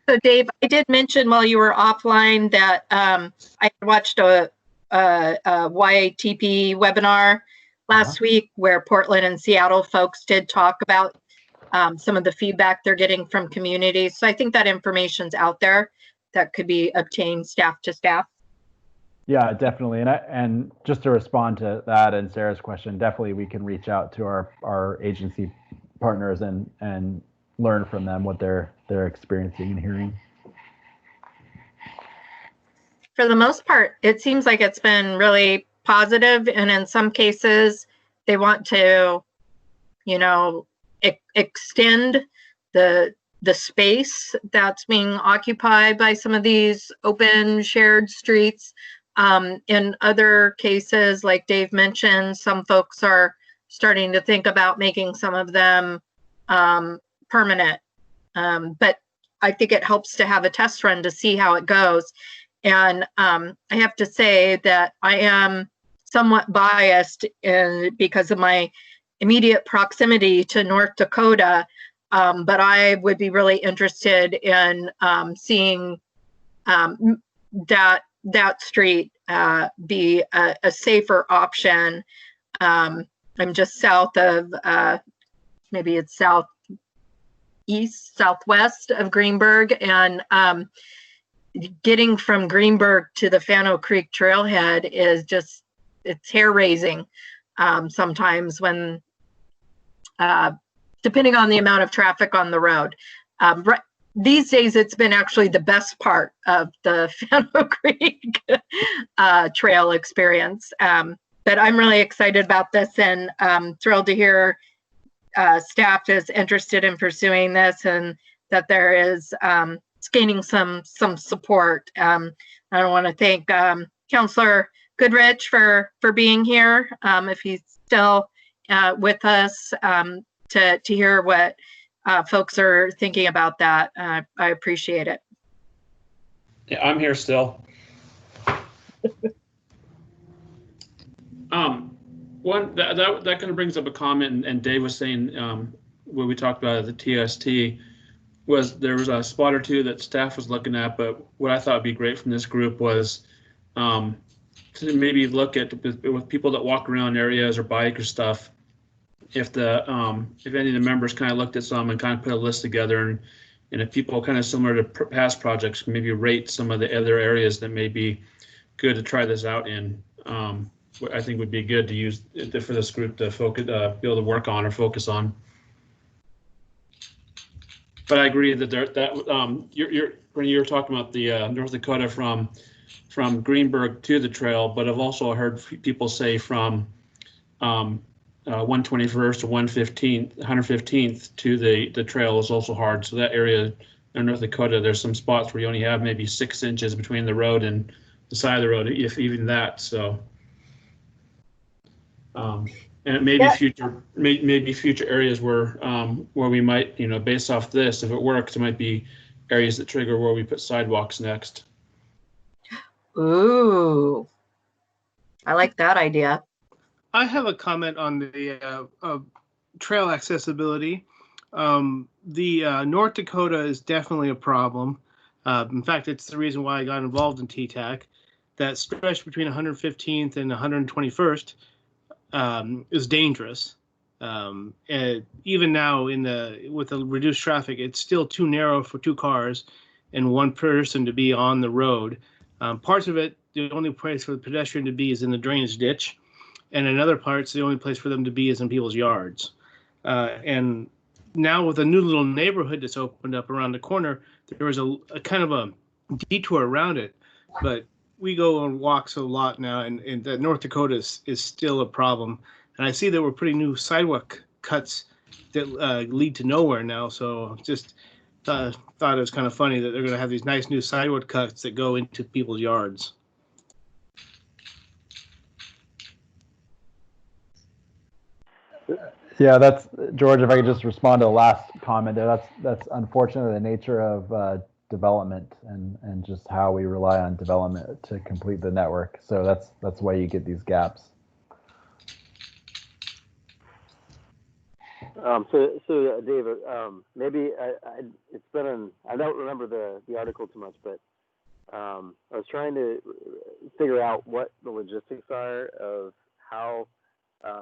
So Dave, I did mention while you were offline that I watched a YATP webinar last week where Portland and Seattle folks did talk about some of the feedback they're getting from communities. So I think that information's out there that could be obtained staff to staff. Yeah, definitely. And just to respond to that and Sarah's question, definitely we can reach out to our agency partners and learn from them what they're experiencing and hearing. For the most part, it seems like it's been really positive, and in some cases they want to, extend the space that's being occupied by some of these open shared streets. In other cases, like Dave mentioned, some folks are starting to think about making some of them permanent. But I think it helps to have a test run to see how it goes. And I have to say that I am somewhat biased because of my immediate proximity to North Dakota. But I would be really interested in seeing that street be a safer option. I'm just south of, maybe it's southwest of Greenberg, and getting from Greenberg to the Fano Creek trailhead is just, it's hair raising sometimes when depending on the amount of traffic on the road. These days, it's been actually the best part of the Fano Creek trail experience. But I'm really excited about this and thrilled to hear staff is interested in pursuing this and that there is gaining some support. I want to thank Councillor Goodrich for being here. If he's still with us, to hear what folks are thinking about that. I appreciate it. Yeah, I'm here still. That kind of brings up a comment, and Dave was saying when we talked about it, the TST was there was a spot or two that staff was looking at, but what I thought would be great from this group was to maybe look at with people that walk around areas or bike or stuff. If any of the members kind of looked at some and kind of put a list together, and if people kind of similar to past projects maybe rate some of the other areas that may be good to try this out in, I think would be good to use for this group to focus, be able to work on or focus on. But I agree that when you were talking about the North Dakota from Greenberg to the trail, but I've also heard people say from 121st or 115th to the trail is also hard. So that area in North Dakota, there's some spots where you only have maybe 6 inches between the road and the side of the road, if even that. So, and maybe future areas where we might, based off this, if it works, it might be areas that trigger where we put sidewalks next. Ooh, I like that idea. I have a comment on the trail accessibility. North Dakota is definitely a problem. In fact, it's the reason why I got involved in TTAC. That stretch between 115th and 121st is dangerous. And even now, with the reduced traffic, it's still too narrow for 2 cars and 1 person to be on the road. Parts of it, the only place for the pedestrian to be is in the drainage ditch. And in other parts, the only place for them to be is in people's yards. And now with a new little neighborhood that's opened up around the corner, there was a kind of a detour around it. But we go on walks a lot now, and that North Dakota is still a problem. And I see that we're putting new sidewalk cuts that lead to nowhere now. So just thought it was kind of funny that they're going to have these nice new sidewalk cuts that go into people's yards. Yeah, that's George. If I could just respond to the last comment there, that's unfortunately the nature of development and just how we rely on development to complete the network. So that's why you get these gaps. So David, maybe it's been I don't remember the article too much, but I was trying to figure out what the logistics are of how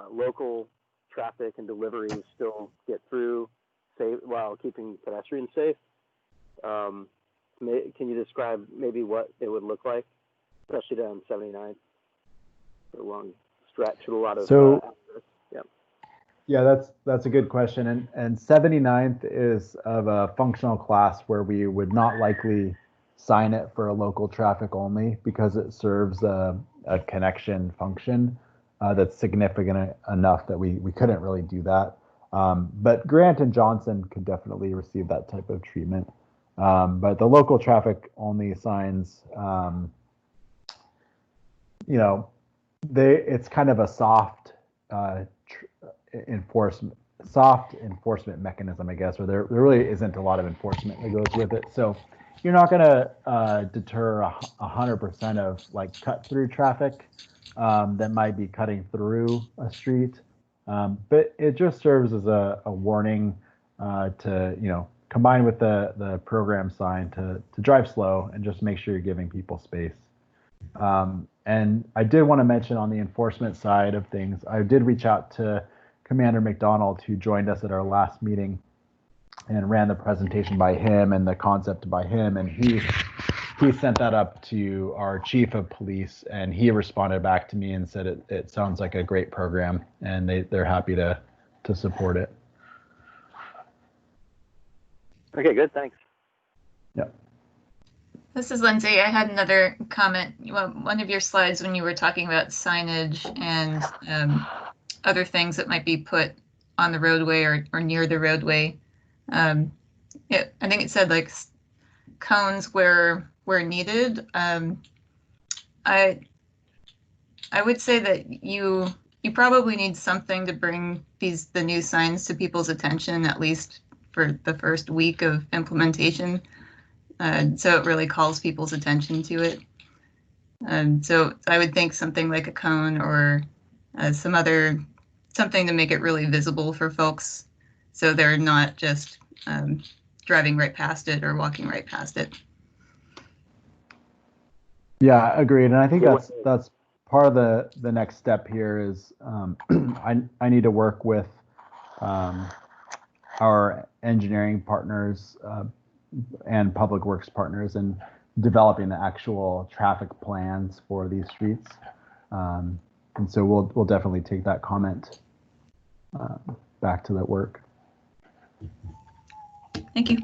local traffic and deliveries still get through safe while keeping pedestrians safe. Can you describe maybe what it would look like, especially down 79th, a long stretch with a lot of Yeah, that's a good question. And 79th is of a functional class where we would not likely sign it for a local traffic only because it serves a connection function that's significant enough that we couldn't really do that. But Grant and Johnson could definitely receive that type of treatment. But the local traffic only signs, it's kind of a soft enforcement mechanism, I guess, where there really isn't a lot of enforcement that goes with it. So you're not going to deter 100% of like cut through traffic that might be cutting through a street, but it just serves as a warning to combine with the program sign to drive slow and just make sure you're giving people space. And I did want to mention on the enforcement side of things, I did reach out to Commander McDonald, who joined us at our last meeting and ran the presentation by him and the concept by him. And he sent that up to our chief of police, and he responded back to me and said it sounds like a great program, and they're happy to support it. Okay, good. Thanks. This is Lindsay. I had another comment. One of your slides when you were talking about signage and other things that might be put on the roadway or near the roadway. I think it said like cones where needed. I would say that you probably need something to bring the new signs to people's attention, at least for the first week of implementation. So it really calls people's attention to it. So I would think something like a cone or something to make it really visible for folks, so they're not just driving right past it or walking right past it. Yeah, agreed. And I think that's part of the next step here is I need to work with our engineering partners and public works partners in developing the actual traffic plans for these streets. And so we'll definitely take that comment back to that work. Thank you.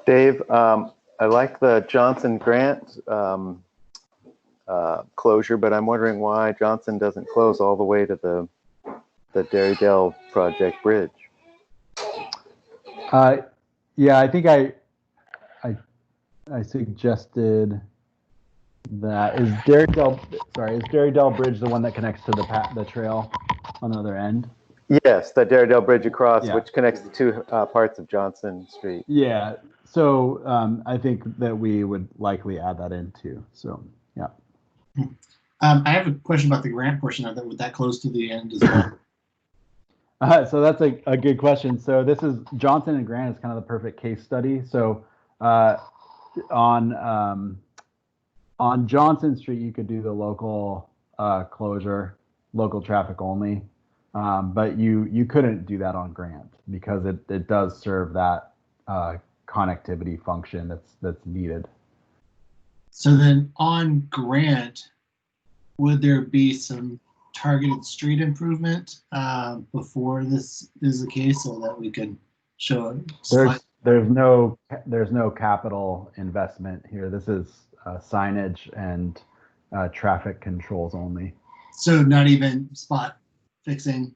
Dave, I like the Johnson Grant closure, but I'm wondering why Johnson doesn't close all the way to the Darrydale Project Bridge. Yeah, I think I suggested that. Is Darrydale Bridge the one that connects to the trail on the other end? Yes, the Darrydale Bridge across, Yeah. which connects the two parts of Johnson Street. Yeah, so I think that we would likely add that in too. So yeah. I have a question about the grant portion of that. Would that close to the end as well? So that's a good question. So this is Johnson and Grant is kind of the perfect case study. So on Johnson Street, you could do the local closure, local traffic only, but you couldn't do that on Grant because it does serve that connectivity function that's needed. So then on Grant, would there be some targeted street improvement before this is the case, so that we can show there's no capital investment here. This is signage and traffic controls only. So not even spot fixing?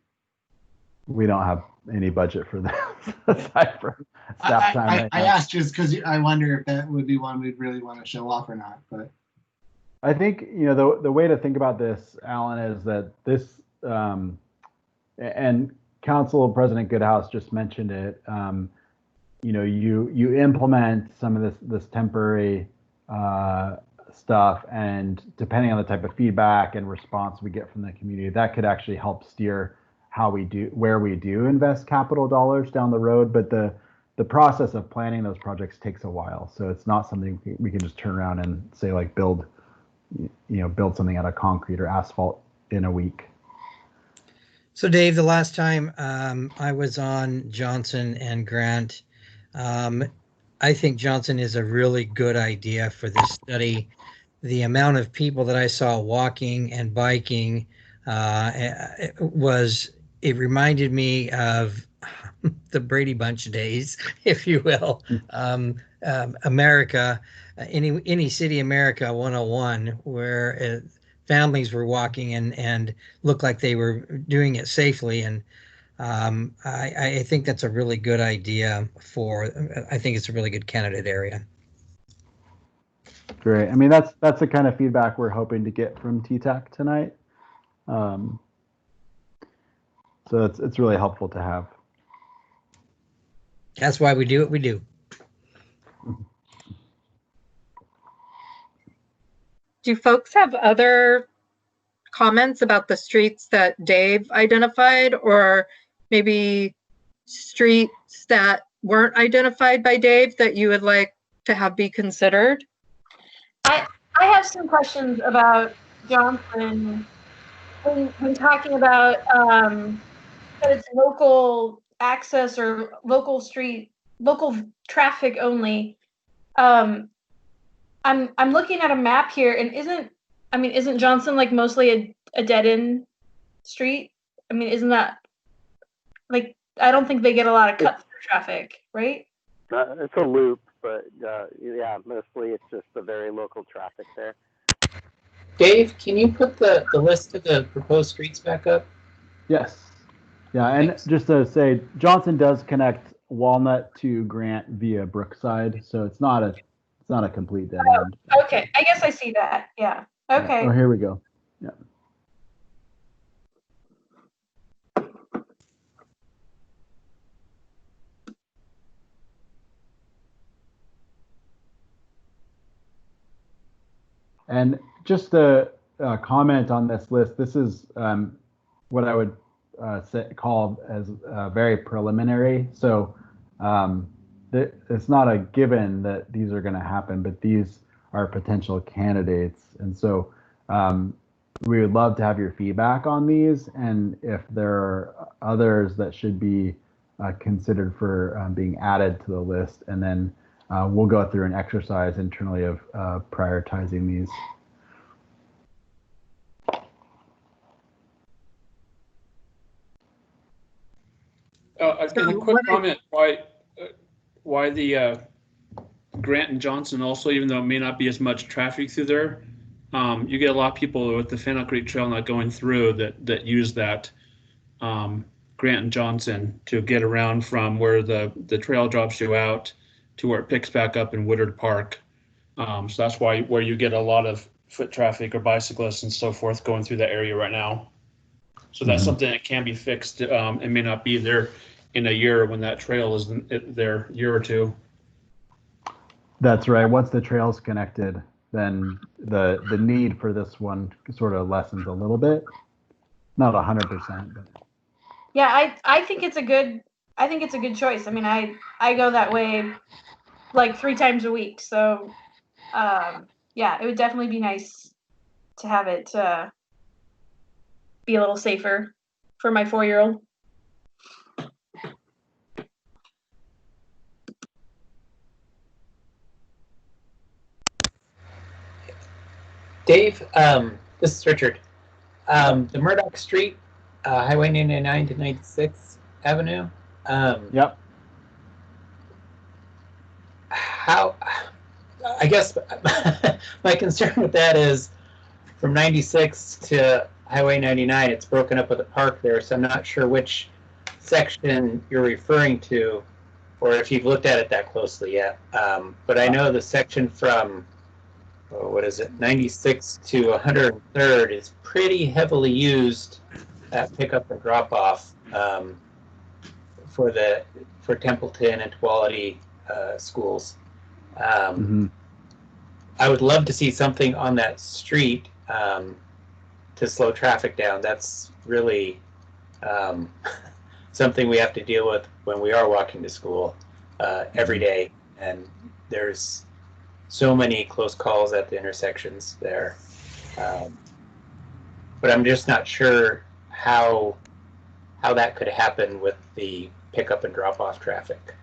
We don't have any budget for that aside from stop time. I asked just because I wonder if that would be one we'd really want to show off or not. But I think the way to think about this, Alan, is that this and Council President Goodhouse just mentioned it. You implement some of this temporary stuff, and depending on the type of feedback and response we get from the community, that could actually help steer where we do invest capital dollars down the road. But the process of planning those projects takes a while, so it's not something we can just turn around and say like build something out of concrete or asphalt in a week. So Dave, the last time I was on Johnson and Grant, I think Johnson is a really good idea for this study. The amount of people that I saw walking and biking it reminded me of the Brady Bunch days, if you will. America, any city America 101, where families were walking and looked like they were doing it safely. And I think that's a really good idea I think it's a really good candidate area. Great. I mean, that's the kind of feedback we're hoping to get from TTAC tonight. So it's really helpful to have. That's why we do what we do. Do folks have other comments about the streets that Dave identified, or maybe streets that weren't identified by Dave that you would like to have be considered? I have some questions about Johnson when talking about that it's local access or local traffic only. I'm looking at a map here, and isn't Johnson like mostly a dead end street? I mean, isn't that like, I don't think they get a lot of cut through traffic, right? It's a loop, but yeah, mostly it's just the very local traffic there. Dave, can you put the list of the proposed streets back up? Yes. Yeah, and Thanks. just to say, Johnson does connect Walnut to Grant via Brookside, so it's not a complete dead end. Okay, I guess I see that. Yeah. Okay. Yeah. Oh, here we go. Yeah. And just to comment on this list, this is what I would call as very preliminary. So it's not a given that these are going to happen, but these are potential candidates. And so we would love to have your feedback on these. And if there are others that should be considered for being added to the list, and then we'll go through an exercise internally of prioritizing these. And a quick comment why the Grant and Johnson also, even though it may not be as much traffic through there, you get a lot of people with the Fennel Creek Trail not going through that use that Grant and Johnson to get around from where the trail drops you out to where it picks back up in Woodard Park. So that's where you get a lot of foot traffic or bicyclists and so forth going through that area right now. So that's something that can be fixed. It may not be there in a year when that trail is there, year or two. That's right. Once the trail's connected, then the need for this one sort of lessens a little bit. Not 100%, but. Yeah, I think it's a good choice. I mean, I go that way like 3 times a week. So yeah, it would definitely be nice to have it be a little safer for my 4-year-old. Dave, this is Richard. The Murdoch Street, Highway 99 to 96th Avenue. Yep. I guess my concern with that is from 96 to Highway 99, it's broken up with a park there, so I'm not sure which section you're referring to or if you've looked at it that closely yet. But I know the section from, 96 to 103rd is pretty heavily used at pickup and drop off for Templeton and Tuolumne schools. I would love to see something on that street to slow traffic down. That's really something we have to deal with when we are walking to school every day, and there's so many close calls at the intersections there. But I'm just not sure how that could happen with the pickup and drop off traffic.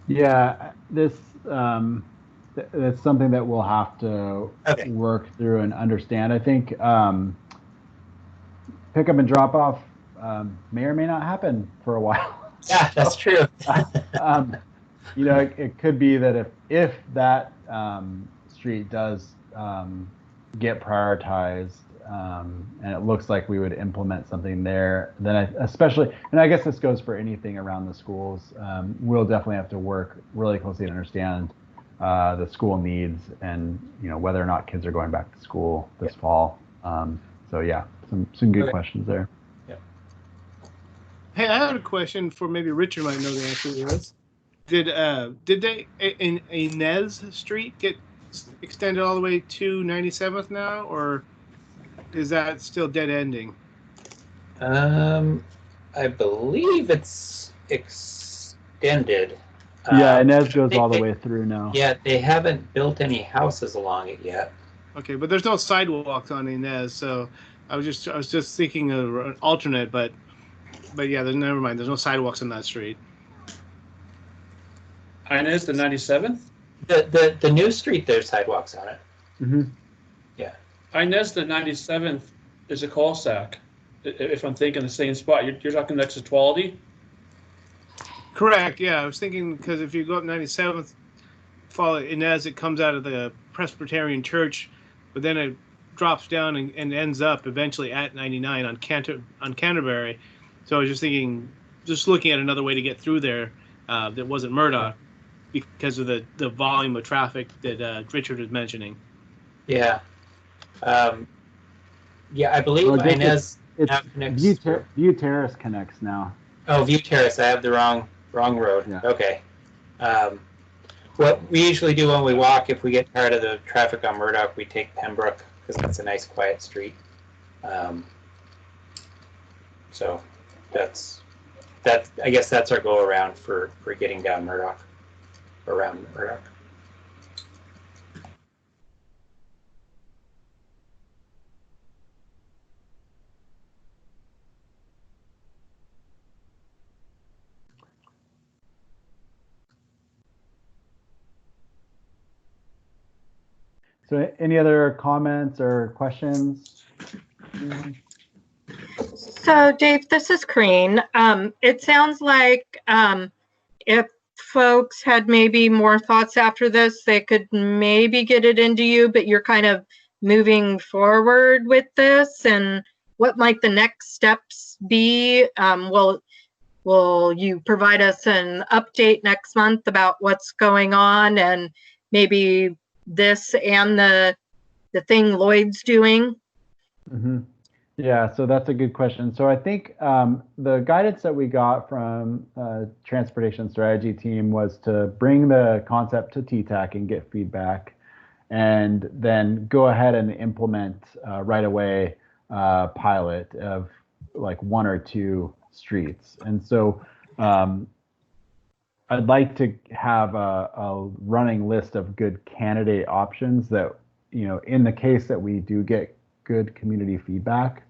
Yeah, this that's something that we'll have to work through and understand. I think pickup and drop off may or may not happen for a while. Yeah, that's true. You know, it could be that if that street does get prioritized, and it looks like we would implement something there, then especially, and I guess this goes for anything around the schools, we'll definitely have to work really closely to understand the school needs and, you know, whether or not kids are going back to school this fall. So yeah, some good questions there. Yeah. Hey, I had a question for maybe Richard might know the answer to this. Did they in Inez Street get extended all the way to 97th now, or is that still dead ending? I believe it's extended. Yeah, Inez goes all the way through now. Yeah, they haven't built any houses along it yet. Okay, but there's no sidewalks on Inez, so I was just thinking of an alternate, but yeah, never mind. There's no sidewalks on that street. Inez, the 97th? The new street, there's sidewalks on it. Mm-hmm. Yeah. Inez, the 97th is a cul-de-sac. If I'm thinking the same spot, you're talking next to Twality? Correct. Yeah, I was thinking because if you go up 97th, follow and as it comes out of the Presbyterian Church, but then it drops down and ends up eventually at 99 on Canterbury. So I was just thinking, just looking at another way to get through there that wasn't Murdoch because of the volume of traffic that Richard was mentioning. Yeah. Yeah, I believe Inez now connects. View Terrace connects now. Oh, View Terrace. I have the wrong road. Yeah. Okay. What we usually do when we walk, if we get tired of the traffic on Murdoch, we take Pembroke because that's a nice, quiet street. So that's I guess that's our go around for getting down Murdoch, around Murdoch. So any other comments or questions? So Dave, this is Crean. It sounds like if folks had maybe more thoughts after this, they could maybe get it into you, but you're kind of moving forward with this. And what might the next steps be? Will you provide us an update next month about what's going on and maybe this and the thing Lloyd's doing? Mm-hmm. Yeah, so that's a good question. So I think the guidance that we got from transportation strategy team was to bring the concept to TTAC and get feedback, and then go ahead and implement right away pilot of like 1 or 2 streets. And so I'd like to have a running list of good candidate options that, you know, in the case that we do get good community feedback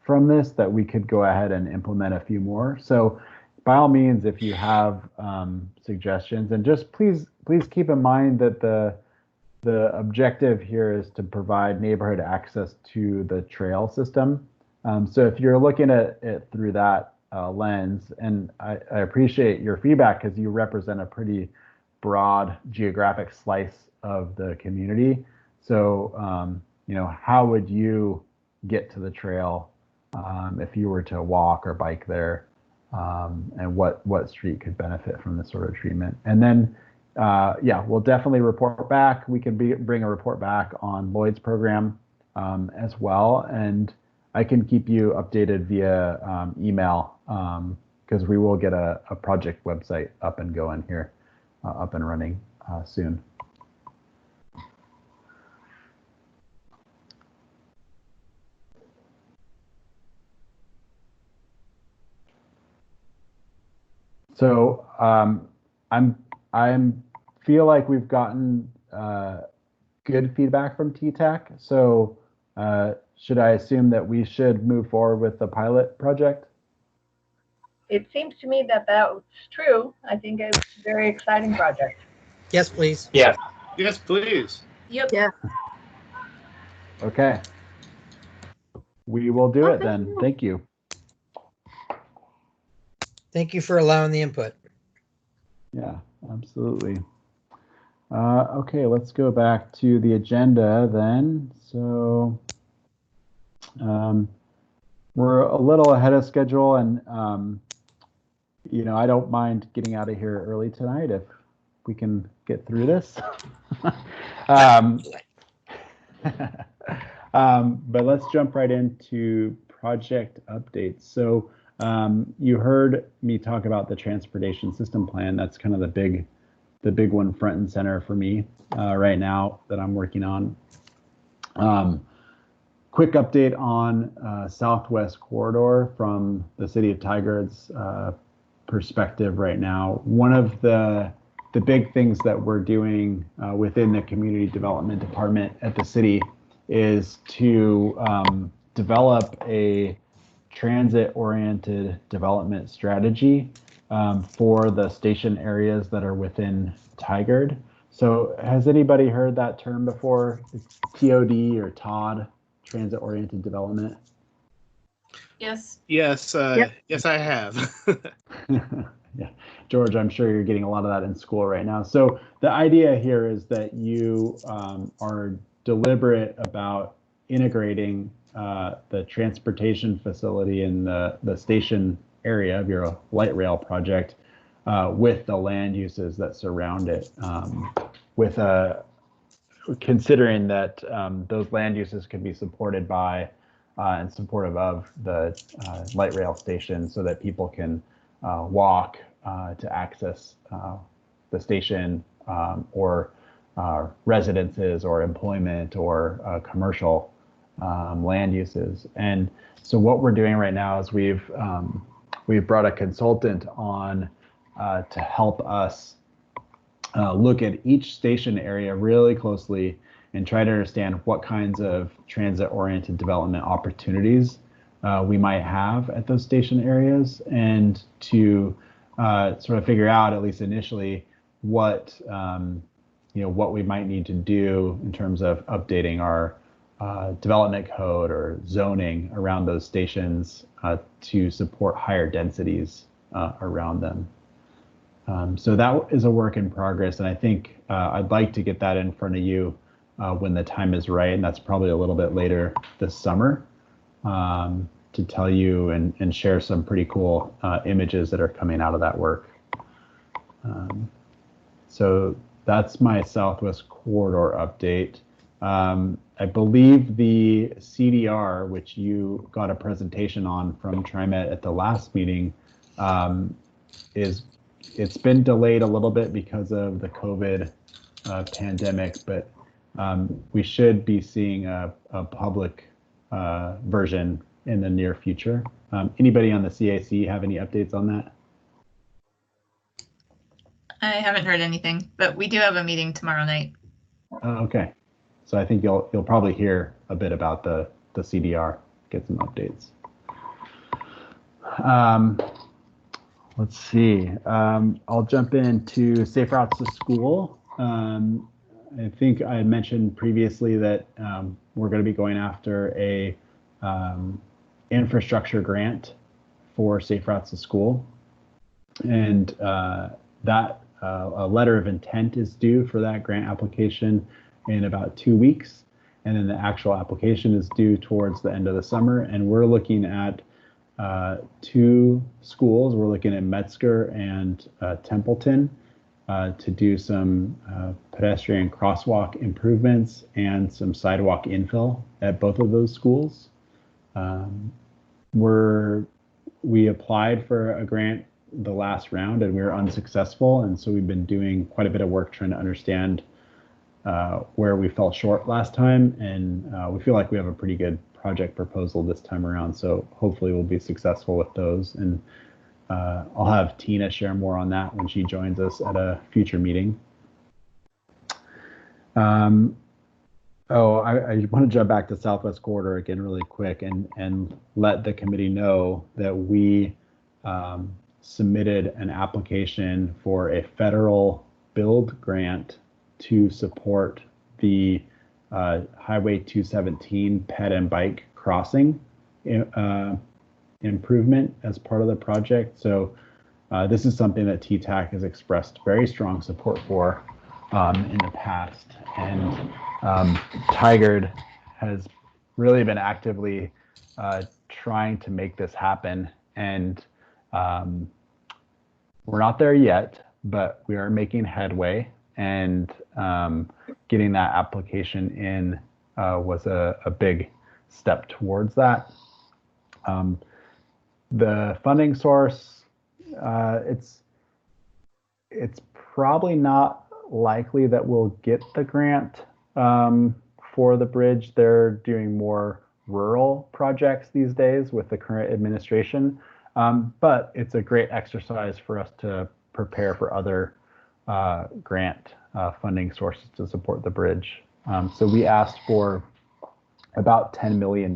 from this, that we could go ahead and implement a few more. So by all means, if you have suggestions, and just please keep in mind that the objective here is to provide neighborhood access to the trail system. So if you're looking at it through that lens, and I appreciate your feedback because you represent a pretty broad geographic slice of the community. So, you know, how would you get to the trail if you were to walk or bike there, and what street could benefit from this sort of treatment? And then, yeah, we'll definitely report back. We can bring a report back on Lloyd's program as well, and I can keep you updated via email because we will get a project website up and going here, up and running soon. So I'm feel like we've gotten good feedback from TTAC. So should I assume that we should move forward with the pilot project? It seems to me that that's true. I think it's a very exciting project. Yes, please. Yeah. Yes, please. Yep. Yeah. Okay. We will do it then. Thank you. Thank you for allowing the input. Yeah, absolutely. Okay, let's go back to the agenda then. So we're a little ahead of schedule, and you know, I don't mind getting out of here early tonight if we can get through this. But let's jump right into project updates. So you heard me talk about the transportation system plan. That's kind of the big one front and center for me right now that I'm working on. Quick update on Southwest Corridor from the City of Tigard's perspective right now. One of the big things that we're doing within the community development department at the city is to develop a transit-oriented development strategy for the station areas that are within Tigard. So has anybody heard that term before? It's TOD or TOD, transit-oriented development. Yes. Yes, Yep. yes, I have. Yeah, George, I'm sure you're getting a lot of that in school right now. So the idea here is that you are deliberate about integrating the transportation facility in the station area of your light rail project with the land uses that surround it, with considering that those land uses can be supported by and supportive of the light rail station so that people can walk to access the station or residences or employment or commercial land uses. And so what we're doing right now is we've brought a consultant on to help us look at each station area really closely and try to understand what kinds of transit-oriented development opportunities we might have at those station areas, and to sort of figure out, at least initially, what what we might need to do in terms of updating our development code or zoning around those stations to support higher densities around them. So that is a work in progress, and I think I'd like to get that in front of you when the time is right, and that's probably a little bit later this summer, to tell you and share some pretty cool images that are coming out of that work. So that's my Southwest Corridor update. I believe the CDR, which you got a presentation on from TriMet at the last meeting, it's been delayed a little bit because of the COVID pandemic, but we should be seeing a public version in the near future. Anybody on the CAC have any updates on that? I haven't heard anything, but we do have a meeting tomorrow night. Okay, so I think you'll probably hear a bit about the CDR, get some updates. Let's see. I'll jump into Safe Routes to School. I think I mentioned previously that we're going to be going after a infrastructure grant for Safe Routes to School, and that a letter of intent is due for that grant application in about 2 weeks, and then the actual application is due towards the end of the summer. And we're looking at 2 schools. We're looking at Metzger and Templeton to do some pedestrian crosswalk improvements and some sidewalk infill at both of those schools. We applied for a grant the last round and we were unsuccessful, and so we've been doing quite a bit of work trying to understand where we fell short last time, and we feel like we have a pretty good project proposal this time around, so hopefully we'll be successful with those. And I'll have Tina share more on that when she joins us at a future meeting. I want to jump back to Southwest Corridor again really quick and let the committee know that we submitted an application for a federal build grant to support the Highway 217 ped and bike crossing improvement as part of the project. So this is something that TTAC has expressed very strong support for in the past, and Tigard has really been actively trying to make this happen, and we're not there yet, but we are making headway, and getting that application in was a big step towards that. The funding source, it's probably not likely that we'll get the grant for the bridge. They're doing more rural projects these days with the current administration, but it's a great exercise for us to prepare for other grant funding sources to support the bridge. So we asked for about $10 million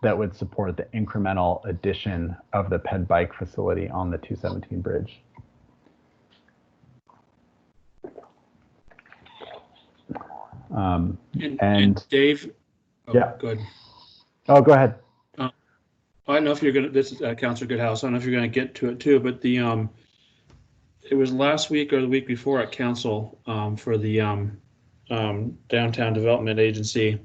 that would support the incremental addition of the ped bike facility on the 217 bridge. And Dave, yeah, good. Oh, go ahead. I don't know if you're gonna. This is Councilor Goodhouse. I don't know if you're gonna get to it too, but the it was last week or the week before at council for the downtown development agency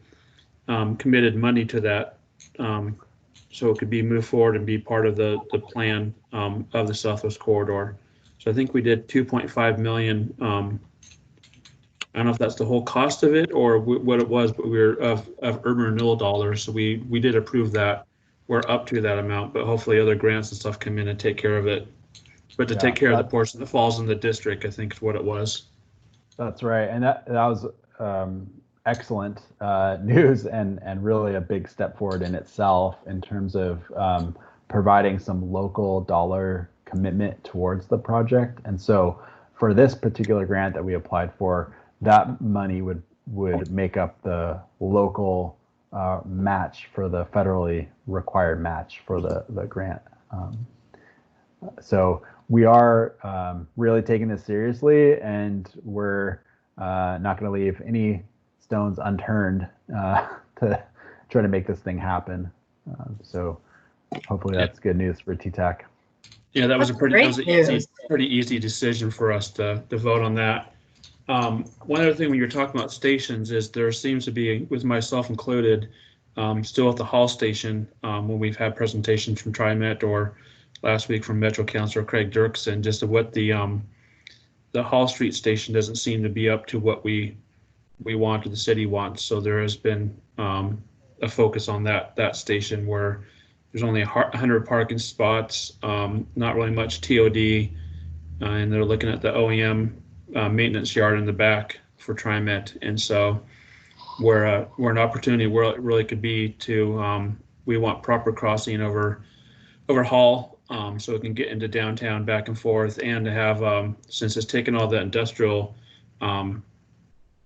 committed money to that, so it could be moved forward and be part of the plan of the Southwest Corridor. So I think we did 2.5 million. I don't know if that's the whole cost of it or what it was, but we were of urban renewal dollars. So we did approve that. We're up to that amount, but hopefully other grants and stuff come in and take care of it. But to take care of the portion that falls in the district, I think is what it was. That's right, and that was excellent news and really a big step forward in itself in terms of providing some local dollar commitment towards the project. And so for this particular grant that we applied for, that money would make up the local match for the federally required match for the grant. So we are really taking this seriously, and we're not going to leave any stones unturned to try to make this thing happen. So hopefully that's good news for TTAC. Yeah, that was pretty easy decision for us to vote on that. One other thing when you're talking about stations is there seems to be, with myself included, still at the Hall station when we've had presentations from TriMet or last week from Metro Councilor Craig Dirksen, just of what the Hall Street station doesn't seem to be up to what we want or the city wants. So there has been a focus on that station where there's only 100 parking spots, not really much TOD, and they're looking at the OEM maintenance yard in the back for TriMet. And so where an opportunity where it really could be to, we want proper crossing over Hall, so it can get into downtown back and forth, and to have, since it's taken all the industrial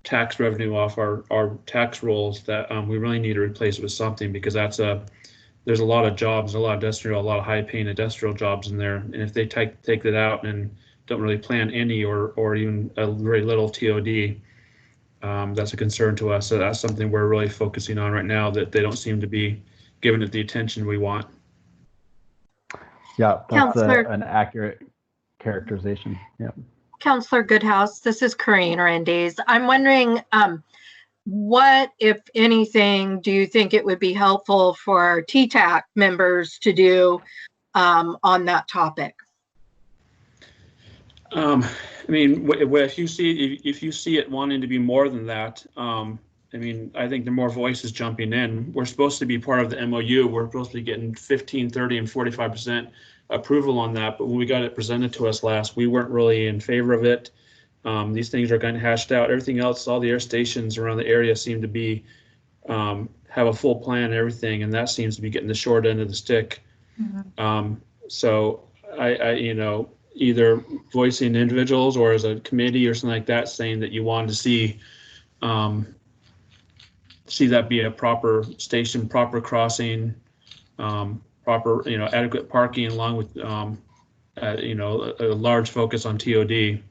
tax revenue off our tax rolls, that we really need to replace it with something, because there's a lot of jobs, a lot of industrial, a lot of high paying industrial jobs in there. And if they take that out and don't really plan any or even a very little TOD, that's a concern to us. So that's something we're really focusing on right now, that they don't seem to be giving it the attention we want. Yeah, that's an accurate characterization. Yeah. Councilor Goodhouse, this is Corinne Randes. I'm wondering, what, if anything, do you think it would be helpful for TTAC members to do on that topic? I mean, if you see it wanting to be more than that, I mean, I think the more voices jumping in. We're supposed to be part of the MOU. We're supposed to be getting 15, 30, and 45% approval on that. But when we got it presented to us last, we weren't really in favor of it. These things are kind of hashed out. Everything else, all the air stations around the area seem to be have a full plan and everything, and that seems to be getting the short end of the stick. Mm-hmm. So I either voicing individuals or as a committee or something like that, saying that you wanted to see that be a proper station, proper crossing, proper, adequate parking, along with, a large focus on TOD.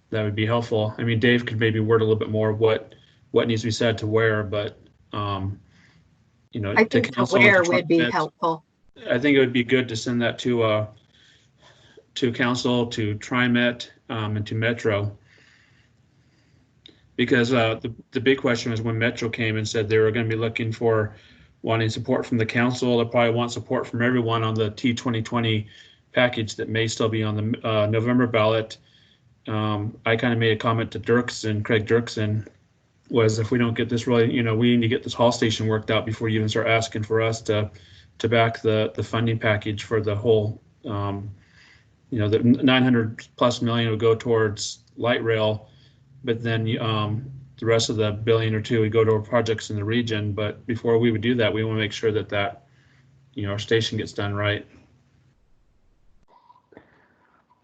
That would be helpful. I mean, Dave could maybe word a little bit more what needs to be said to where, but, I think to where would be helpful. I think it would be good to send that to council, to TriMet, and to Metro. Because the big question was when Metro came and said they were going to be looking for wanting support from the council. They'll probably want support from everyone on the T2020 package that may still be on the November ballot. I kind of made a comment to Craig Dirksen, was if we don't get this really, we need to get this Hall station worked out before you even start asking for us to back the funding package for the whole, the 900+ million would go towards light rail, but then the rest of the $1 billion or $2 billion would go to our projects in the region. But before we would do that, we want to make sure that our station gets done right.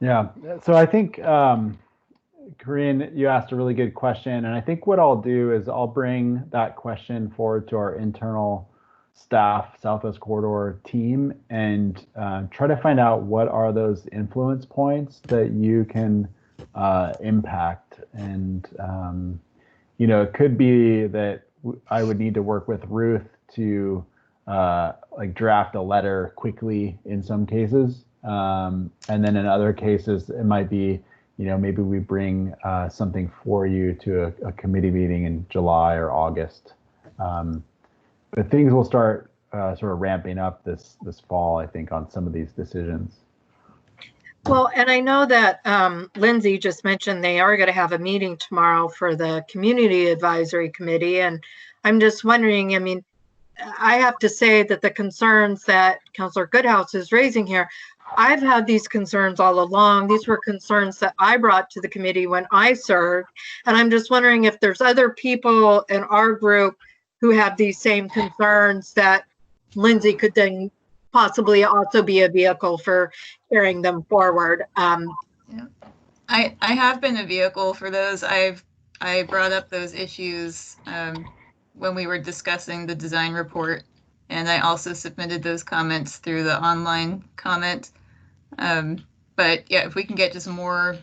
Yeah, so I think, Corinne, you asked a really good question, and I think what I'll do is I'll bring that question forward to our internal staff, Southwest Corridor team, and try to find out what are those influence points that you can impact. And, it could be that I would need to work with Ruth to like draft a letter quickly in some cases. And then in other cases, it might be, maybe we bring something for you to a committee meeting in July or August. But things will start sort of ramping up this fall, I think, on some of these decisions. Well, and I know that Lindsay just mentioned they are going to have a meeting tomorrow for the Community Advisory Committee. And I'm just wondering, I mean, I have to say that the concerns that Councilor Goodhouse is raising here, I've had these concerns all along. These were concerns that I brought to the committee when I served. And I'm just wondering if there's other people in our group who have these same concerns that Lindsay could then possibly also be a vehicle for carrying them forward. Yeah. I have been a vehicle for those. I brought up those issues when we were discussing the design report, and I also submitted those comments through the online comment. But yeah, if we can get just more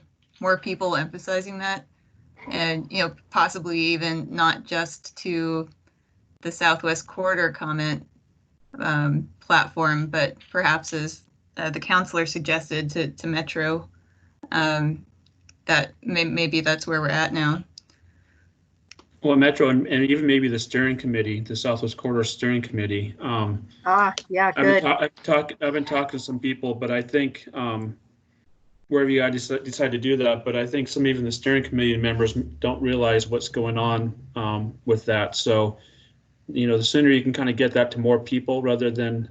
people emphasizing that, and possibly even not just to the Southwest Corridor comment platform, but perhaps as the counselor suggested to Metro, that maybe that's where we're at now. Well, Metro and even maybe the steering committee, the Southwest Corridor Steering Committee. Yeah, good. I've been talking to some people, but I think wherever you guys decide to do that, but I think even the steering committee members don't realize what's going on with that. So, the sooner you can kind of get that to more people rather than,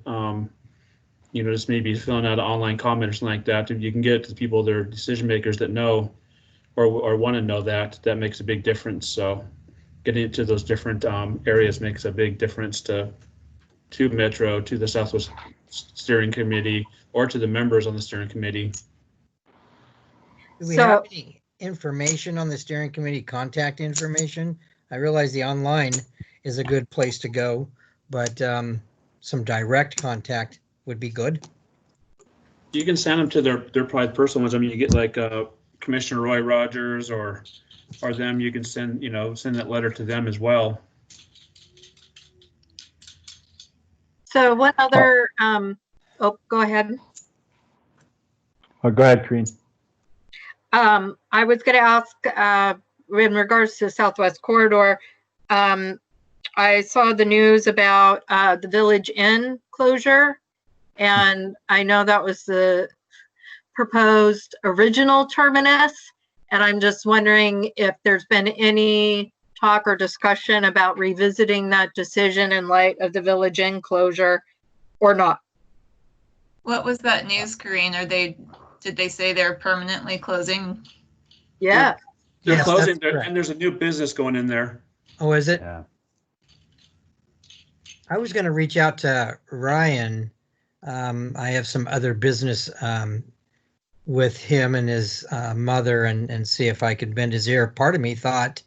just maybe filling out an online comment or something like that. If you can get it to the people that are decision makers that know or want to know that makes a big difference. So getting it to those different areas makes a big difference to Metro, to the Southwest Steering Committee, or to the members on the steering committee. Do we have any information on the steering committee contact information? I realize the online is a good place to go, but some direct contact would be good. You can send them to their probably personal ones. I mean, you get like Commissioner Roy Rogers or them. You can send that letter to them as well. So what other? Go ahead. Oh, go ahead, Karine. I was going to ask in regards to Southwest Corridor. I saw the news about the Village Inn closure, and I know that was the proposed original terminus, and I'm just wondering if there's been any talk or discussion about revisiting that decision in light of the Village Inn closure or not. What was that news, Karine? Did they say they're permanently closing? Yeah. They're closing, and there's a new business going in there. Oh, is it? Yeah. I was going to reach out to Ryan. I have some other business with him and his mother and see if I could bend his ear. Part of me thought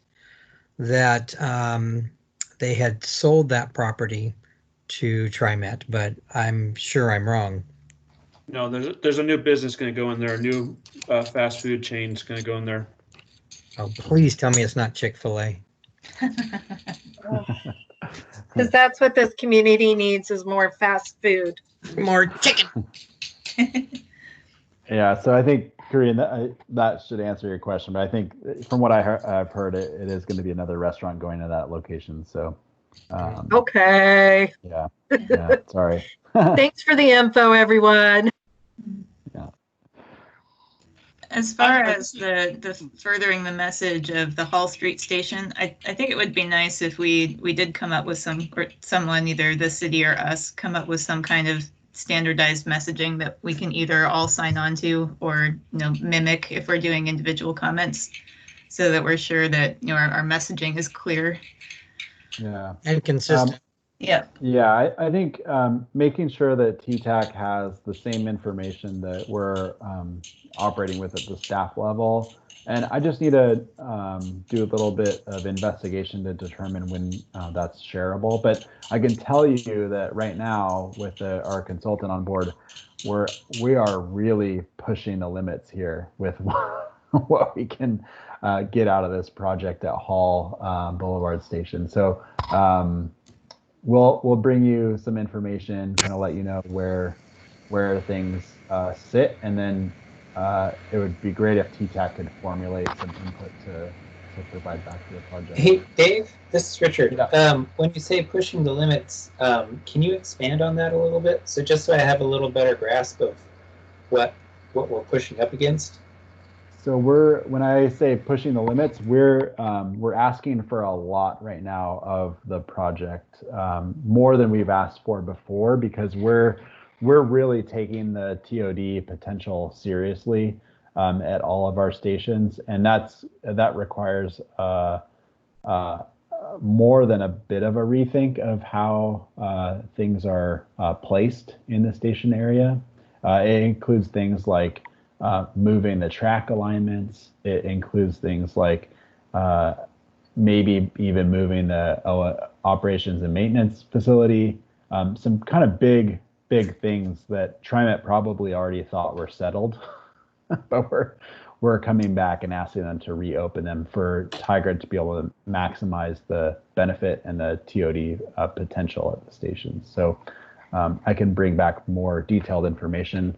that they had sold that property to TriMet, but I'm sure I'm wrong. No, there's a new business going to go in there. A new fast food chain is going to go in there. Oh, please tell me it's not Chick-fil-A. Because that's what this community needs is more fast food. More chicken. Yeah, so I think, Karine, that should answer your question. But I think from what I've heard, it is going to be another restaurant going to that location. So. Okay. Yeah. Sorry. Thanks for the info, everyone. Yeah. As far as the furthering the message of the Hall Street station, I think it would be nice if we did come up with someone, either the city or us, come up with some kind of standardized messaging that we can either all sign on to or mimic if we're doing individual comments, so that we're sure that our messaging is clear. Yeah. And consistent. Yeah, I think making sure that TTAC has the same information that we're operating with at the staff level. And I just need to do a little bit of investigation to determine when that's shareable. But I can tell you that right now, with our consultant on board, we are really pushing the limits here with what we can get out of this project at Hall Boulevard Station. So we'll bring you some information, kind of let you know where things sit, and then it would be great if TTAC could formulate some input to provide back to the project. Hey, Dave, this is Richard. Yeah. When you say pushing the limits, can you expand on that a little bit? So just so I have a little better grasp of what we're pushing up against. So when I say pushing the limits, we're asking for a lot right now of the project, more than we've asked for before, because we're really taking the TOD potential seriously at all of our stations, and that requires more than a bit of a rethink of how things are placed in the station area. It includes things like moving the track alignments. It includes things like maybe even moving the operations and maintenance facility. Some kind of big things that TriMet probably already thought were settled, but we're coming back and asking them to reopen them for Tigard to be able to maximize the benefit and the TOD potential at the station. So I can bring back more detailed information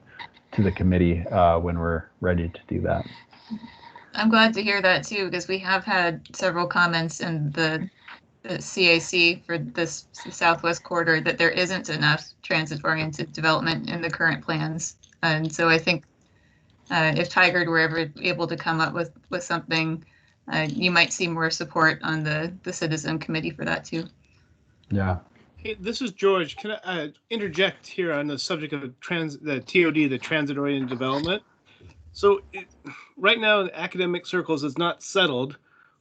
to the committee when we're ready to do that. I'm glad to hear that too, because we have had several comments in the CAC for this Southwest Corridor that there isn't enough transit-oriented development in the current plans. And so I think if Tigard were ever able to come up with something, you might see more support on the citizen committee for that too. Yeah. Hey, this is George. Can I interject here on the subject of the TOD, the transit-oriented development? So right now in academic circles, it's not settled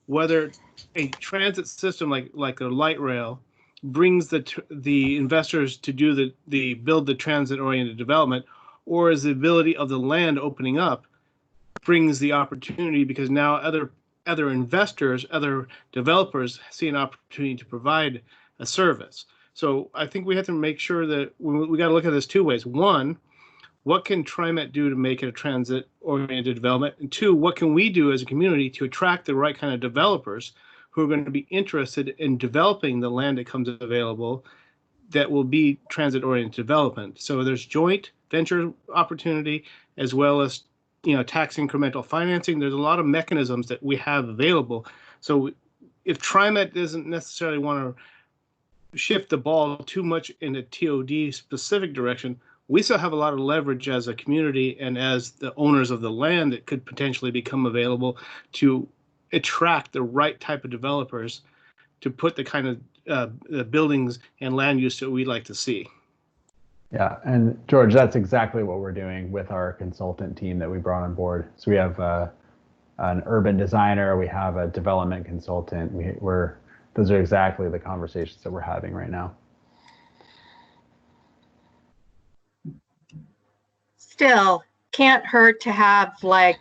whether a transit system like a light rail brings the investors to do build the transit-oriented development, or is the ability of the land opening up brings the opportunity, because now other investors, other developers see an opportunity to provide a service. So I think we have to make sure that we got to look at this two ways. One, what can TriMet do to make it a transit-oriented development? And two, what can we do as a community to attract the right kind of developers who are going to be interested in developing the land that comes available that will be transit-oriented development? So there's joint venture opportunity as well as tax incremental financing. There's a lot of mechanisms that we have available. So if TriMet doesn't necessarily want to shift the ball too much in a TOD specific direction, we still have a lot of leverage as a community and as the owners of the land that could potentially become available to attract the right type of developers to put the kind of buildings and land use that we'd like to see. Yeah, and George, that's exactly what we're doing with our consultant team that we brought on board. So we have an urban designer, we have a development consultant. Those are exactly the conversations that we're having right now. Still, can't hurt to have like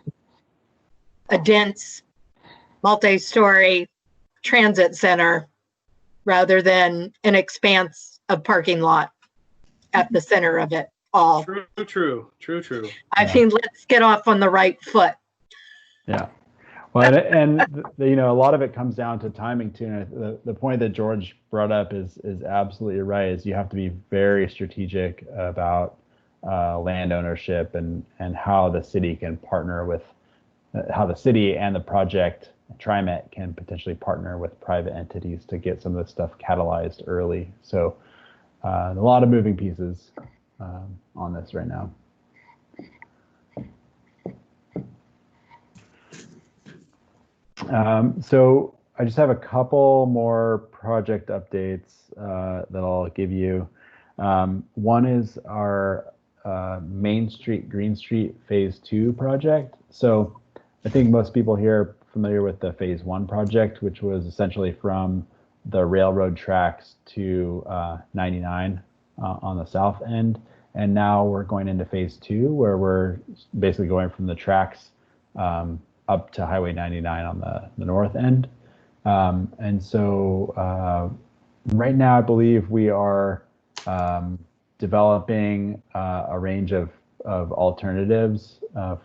a dense multi-story transit center rather than an expanse of parking lot at the center of it all. True. I mean, let's get off on the right foot. Yeah. Well, and a lot of it comes down to timing too. And the point that George brought up is absolutely right. Is you have to be very strategic about land ownership and how the city can partner with, how the city and the project TriMet can potentially partner with private entities to get some of this stuff catalyzed early. So a lot of moving pieces on this right now. So I just have a couple more project updates that I'll give you. One is our Main Street, Green Street Phase 2 project. So I think most people here are familiar with the Phase 1 project, which was essentially from the railroad tracks to 99 on the south end. And now we're going into Phase 2, where we're basically going from the tracks up to Highway 99 on the north end. And so right now, I believe we are developing a range of alternatives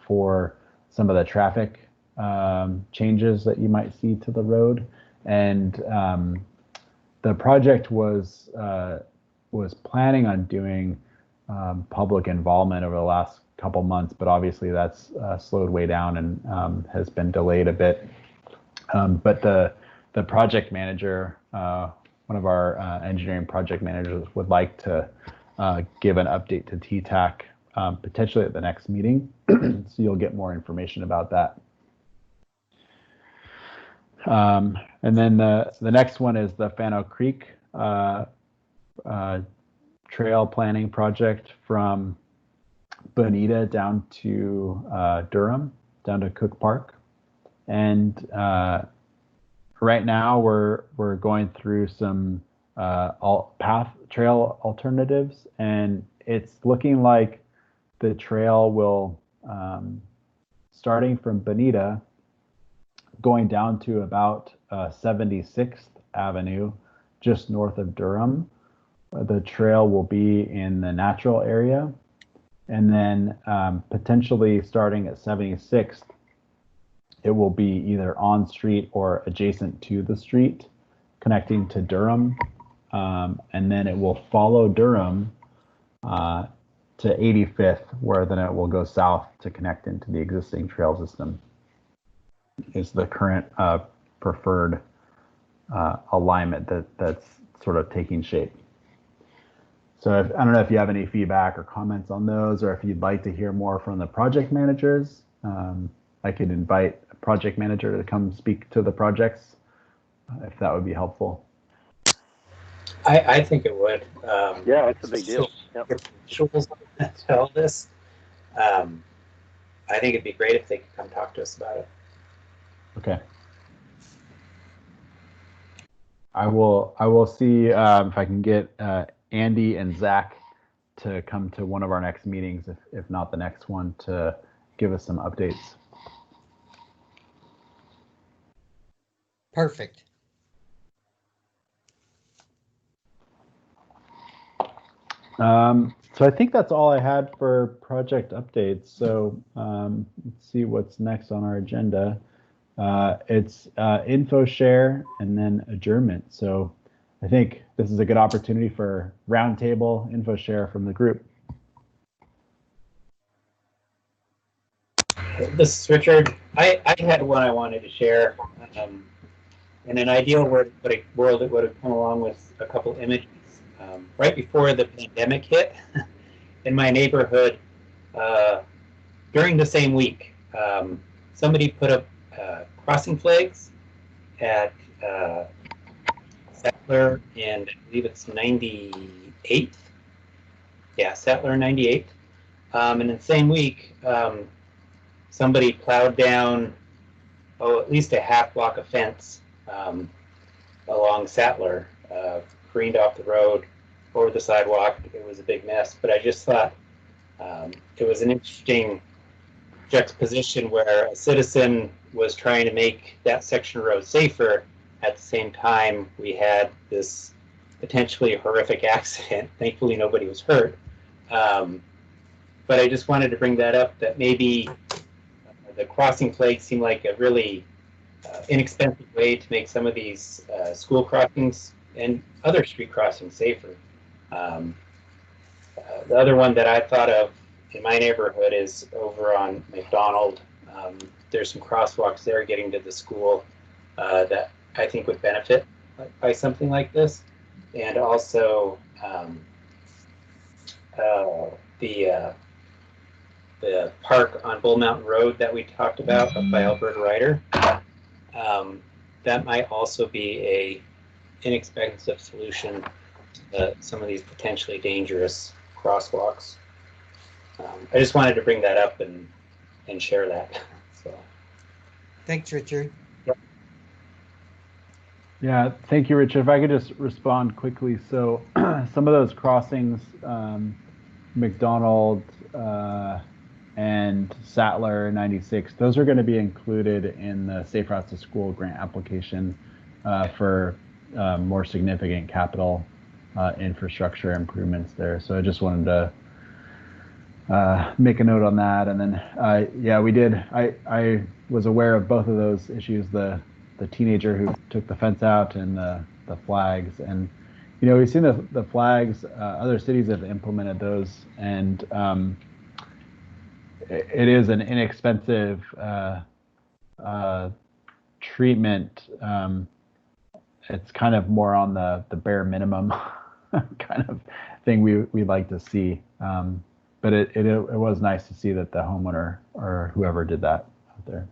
for some of the traffic changes that you might see to the road. And the project was planning on doing public involvement over the last couple months, but obviously that's slowed way down and has been delayed a bit. But the project manager, one of our engineering project managers, would like to give an update to TTAC potentially at the next meeting. So you'll get more information about that. And then the next one is the Fano Creek trail planning project from Bonita down to Durham, down to Cook Park. And right now we're going through some trail alternatives, and it's looking like the trail will, starting from Bonita, going down to about 76th Avenue, just north of Durham. The trail will be in the natural area, and then potentially starting at 76th, it will be either on street or adjacent to the street, connecting to Durham, and then it will follow Durham to 85th, where then it will go south to connect into the existing trail system. Is the current preferred alignment that's sort of taking shape. So I don't know if you have any feedback or comments on those, or if you'd like to hear more from the project managers. I could invite a project manager to come speak to the projects, if that would be helpful. I think it would. Yeah, it's a big deal. Yep. Visuals to all this. I think it'd be great if they could come talk to us about it. Okay. I will see if I can get Andy and Zach to come to one of our next meetings, if not the next one, to give us some updates. Perfect. So I think that's all I had for project updates. So let's see what's next on our agenda. It's info share and then adjournment. So I think this is a good opportunity for roundtable info share from the group. This is Richard. I had one I wanted to share. In an ideal world, it would have come along with a couple images. Right before the pandemic hit, in my neighborhood, during the same week, somebody put up crossing flags at Settler, and I believe it's 98th. Yeah, Settler 98th. And in the same week, somebody plowed down, at least a half block of fence along Sattler, careened off the road, over the sidewalk. It was a big mess, but I just thought it was an interesting juxtaposition where a citizen was trying to make that section of road safer. At the same time, we had this potentially horrific accident. Thankfully, nobody was hurt. But I just wanted to bring that up, that maybe the crossing flags seem like a really inexpensive way to make some of these school crossings and other street crossings safer. The other one that I thought of in my neighborhood is over on McDonald. There's some crosswalks there getting to the school that I think would benefit by something like this. And also the park on Bull Mountain Road that we talked about up by Alberta Ryder. That might also be a inexpensive solution to some of these potentially dangerous crosswalks. I just wanted to bring that up and share that. So. Thanks, Richard. Yep. Yeah, thank you, Richard. If I could just respond quickly. So some of those crossings, McDonald and Sattler 96, those are going to be included in the Safe Routes to School grant application for more significant capital infrastructure improvements there. So I just wanted to make a note on that. And then, yeah, we did. I was aware of both of those issues, the teenager who took the fence out and the the flags. And we've seen the flags. Other cities have implemented those, and it is an inexpensive treatment. It's kind of more on the bare minimum kind of thing we like to see. But it was nice to see that the homeowner or whoever did that out there.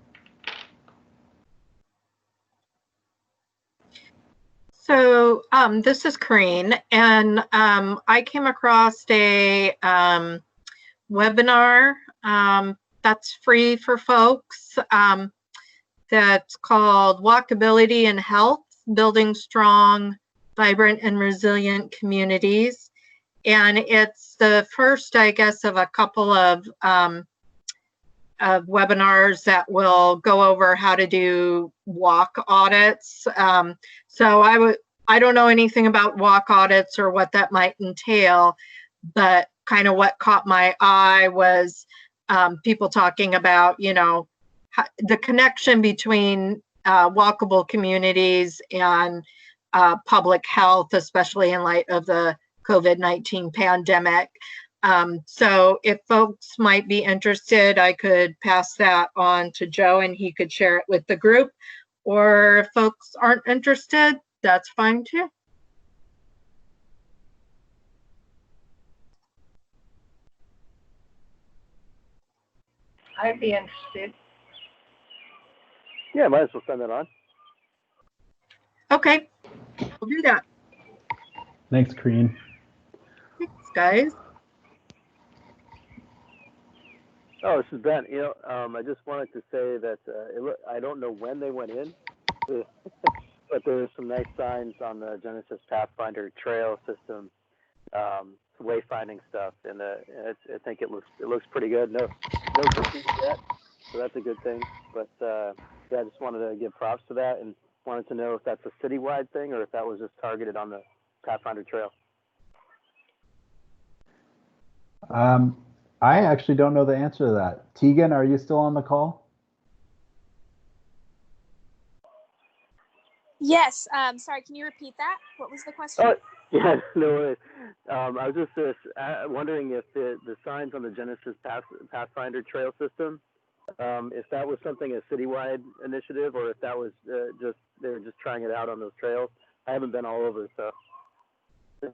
So this is Corrine, and I came across a webinar that's free for folks that's called Walkability and Health, Building Strong, Vibrant, and Resilient Communities. And it's the first, I guess, of a couple of webinars that will go over how to do walk audits. So I don't know anything about walk audits or what that might entail, but kind of what caught my eye was people talking about, the connection between walkable communities and public health, especially in light of the COVID-19 pandemic. So if folks might be interested, I could pass that on to Joe and he could share it with the group. Or if folks aren't interested, that's fine too. I'd be interested. Yeah, might as well send that on. Okay, we'll do that. Thanks, Corrine. Thanks, guys. Oh, this is Ben. I just wanted to say that I don't know when they went in, but there were some nice signs on the Genesis Pathfinder trail system, wayfinding stuff, and I think it looks pretty good. No cookies yet, so that's a good thing. But yeah, I just wanted to give props to that, and wanted to know if that's a citywide thing or if that was just targeted on the Pathfinder trail. I actually don't know the answer to that. Tegan, are you still on the call? Yes. Sorry, can you repeat that? What was the question? Oh, yeah, no worries. I was just wondering if the signs on the Genesis Pathfinder trail system, if that was something a citywide initiative or if that was they were just trying it out on those trails. I haven't been all over, so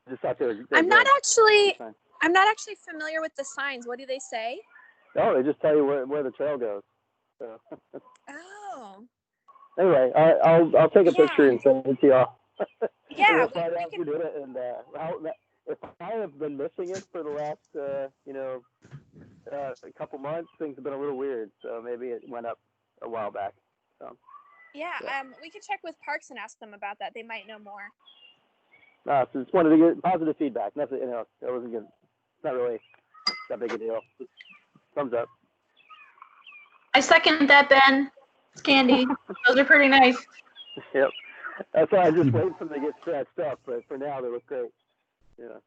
just thought I'm not actually familiar with the signs. What do they say? Oh, they just tell you where the trail goes. So. Oh. Anyway, I'll take a picture and send it to y'all. Yeah, If I have been missing it for the last a couple months, things have been a little weird. So maybe it went up a while back. So. Yeah. We could check with Parks and ask them about that. They might know more. So just wanted to get positive feedback. Nothing, that wasn't good. It's not really that big a deal. Just thumbs up. I second that, Ben. It's candy. Those are pretty nice. Yep. That's why I was just waiting for them to get scratched up, but for now they look great. Yeah.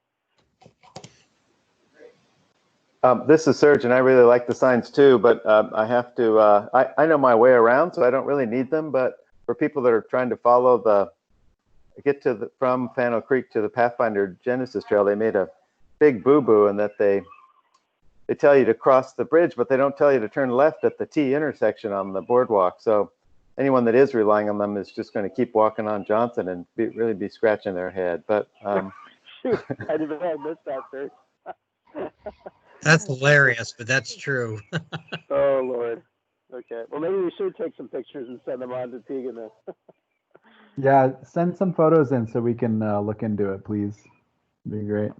This is Serge, and I really like the signs too, but I have to, I know my way around, so I don't really need them, but for people that are trying to follow from Fano Creek to the Pathfinder Genesis Trail, they made a big boo-boo in that they tell you to cross the bridge, but they don't tell you to turn left at the T intersection on the boardwalk. So anyone that is relying on them is just going to keep walking on Johnson and really be scratching their head. But shoot, I didn't know I missed that, sir. That's hilarious, but that's true. Oh Lord. Okay. Well, maybe we should take some pictures and send them on to Tegan then. Yeah, send some photos in so we can look into it, please. It'd be great.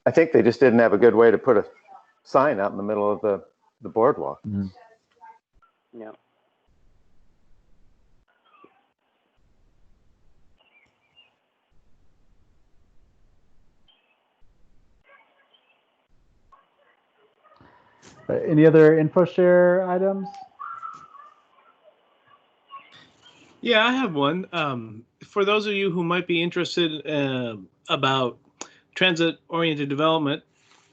I think they just didn't have a good way to put a sign out in the middle of the boardwalk. Mm-hmm. Yeah. Any other InfoShare items? Yeah, I have one. For those of you who might be interested about transit-oriented development,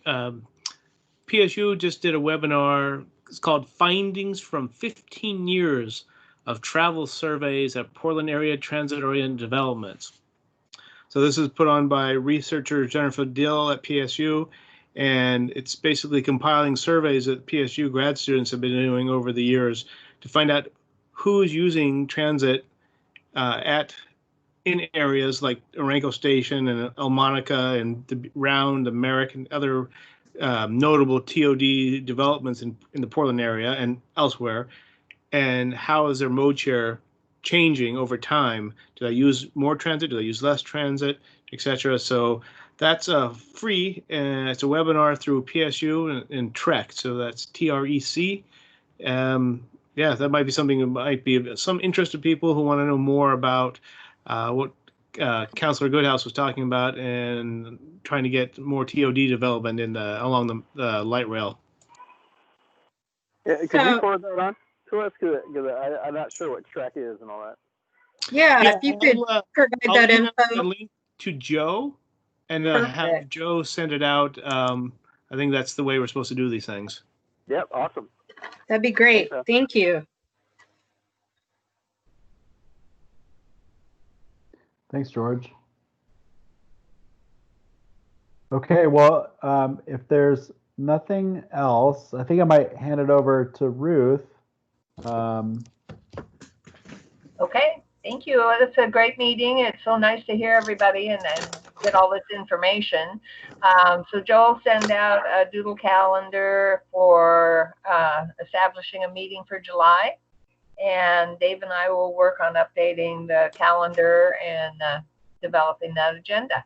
PSU just did a webinar. It's called Findings from 15 Years of travel surveys at Portland area transit-oriented developments. So this is put on by researcher Jennifer Dill at PSU, and it's basically compiling surveys that PSU grad students have been doing over the years to find out who's using transit in areas like Aranco Station and El Monica and around the Merrick and other notable TOD developments in the Portland area and elsewhere, and how is their mode share changing over time? Do they use more transit? Do they use less transit, etc.? So that's free, and it's a webinar through PSU and TREC. So that's TREC. Yeah, that might be something that might be of some interest to people who want to know more about what Councillor Goodhouse was talking about and trying to get more TOD development along the light rail. Yeah, could you forward that on to us? Because I'm not sure what TREC is and all that. Yeah, if you could provide that info. A link to Joe and have Joe send it out. I think that's the way we're supposed to do these things. Yep, awesome. That'd be great. Thank you. Thanks, George. Okay, well, if there's nothing else, I think I might hand it over to Ruth. Okay, thank you. It's a great meeting. It's so nice to hear everybody and get all this information. So Joe sent out a doodle calendar for establishing a meeting for July. And Dave and I will work on updating the calendar and developing that agenda.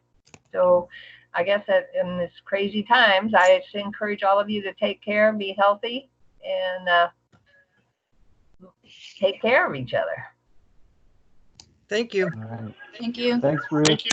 So I guess that in this crazy times, I just encourage all of you to take care, be healthy, and take care of each other. Thank you. All right. Thank you. Thanks, Ruth. Thank you.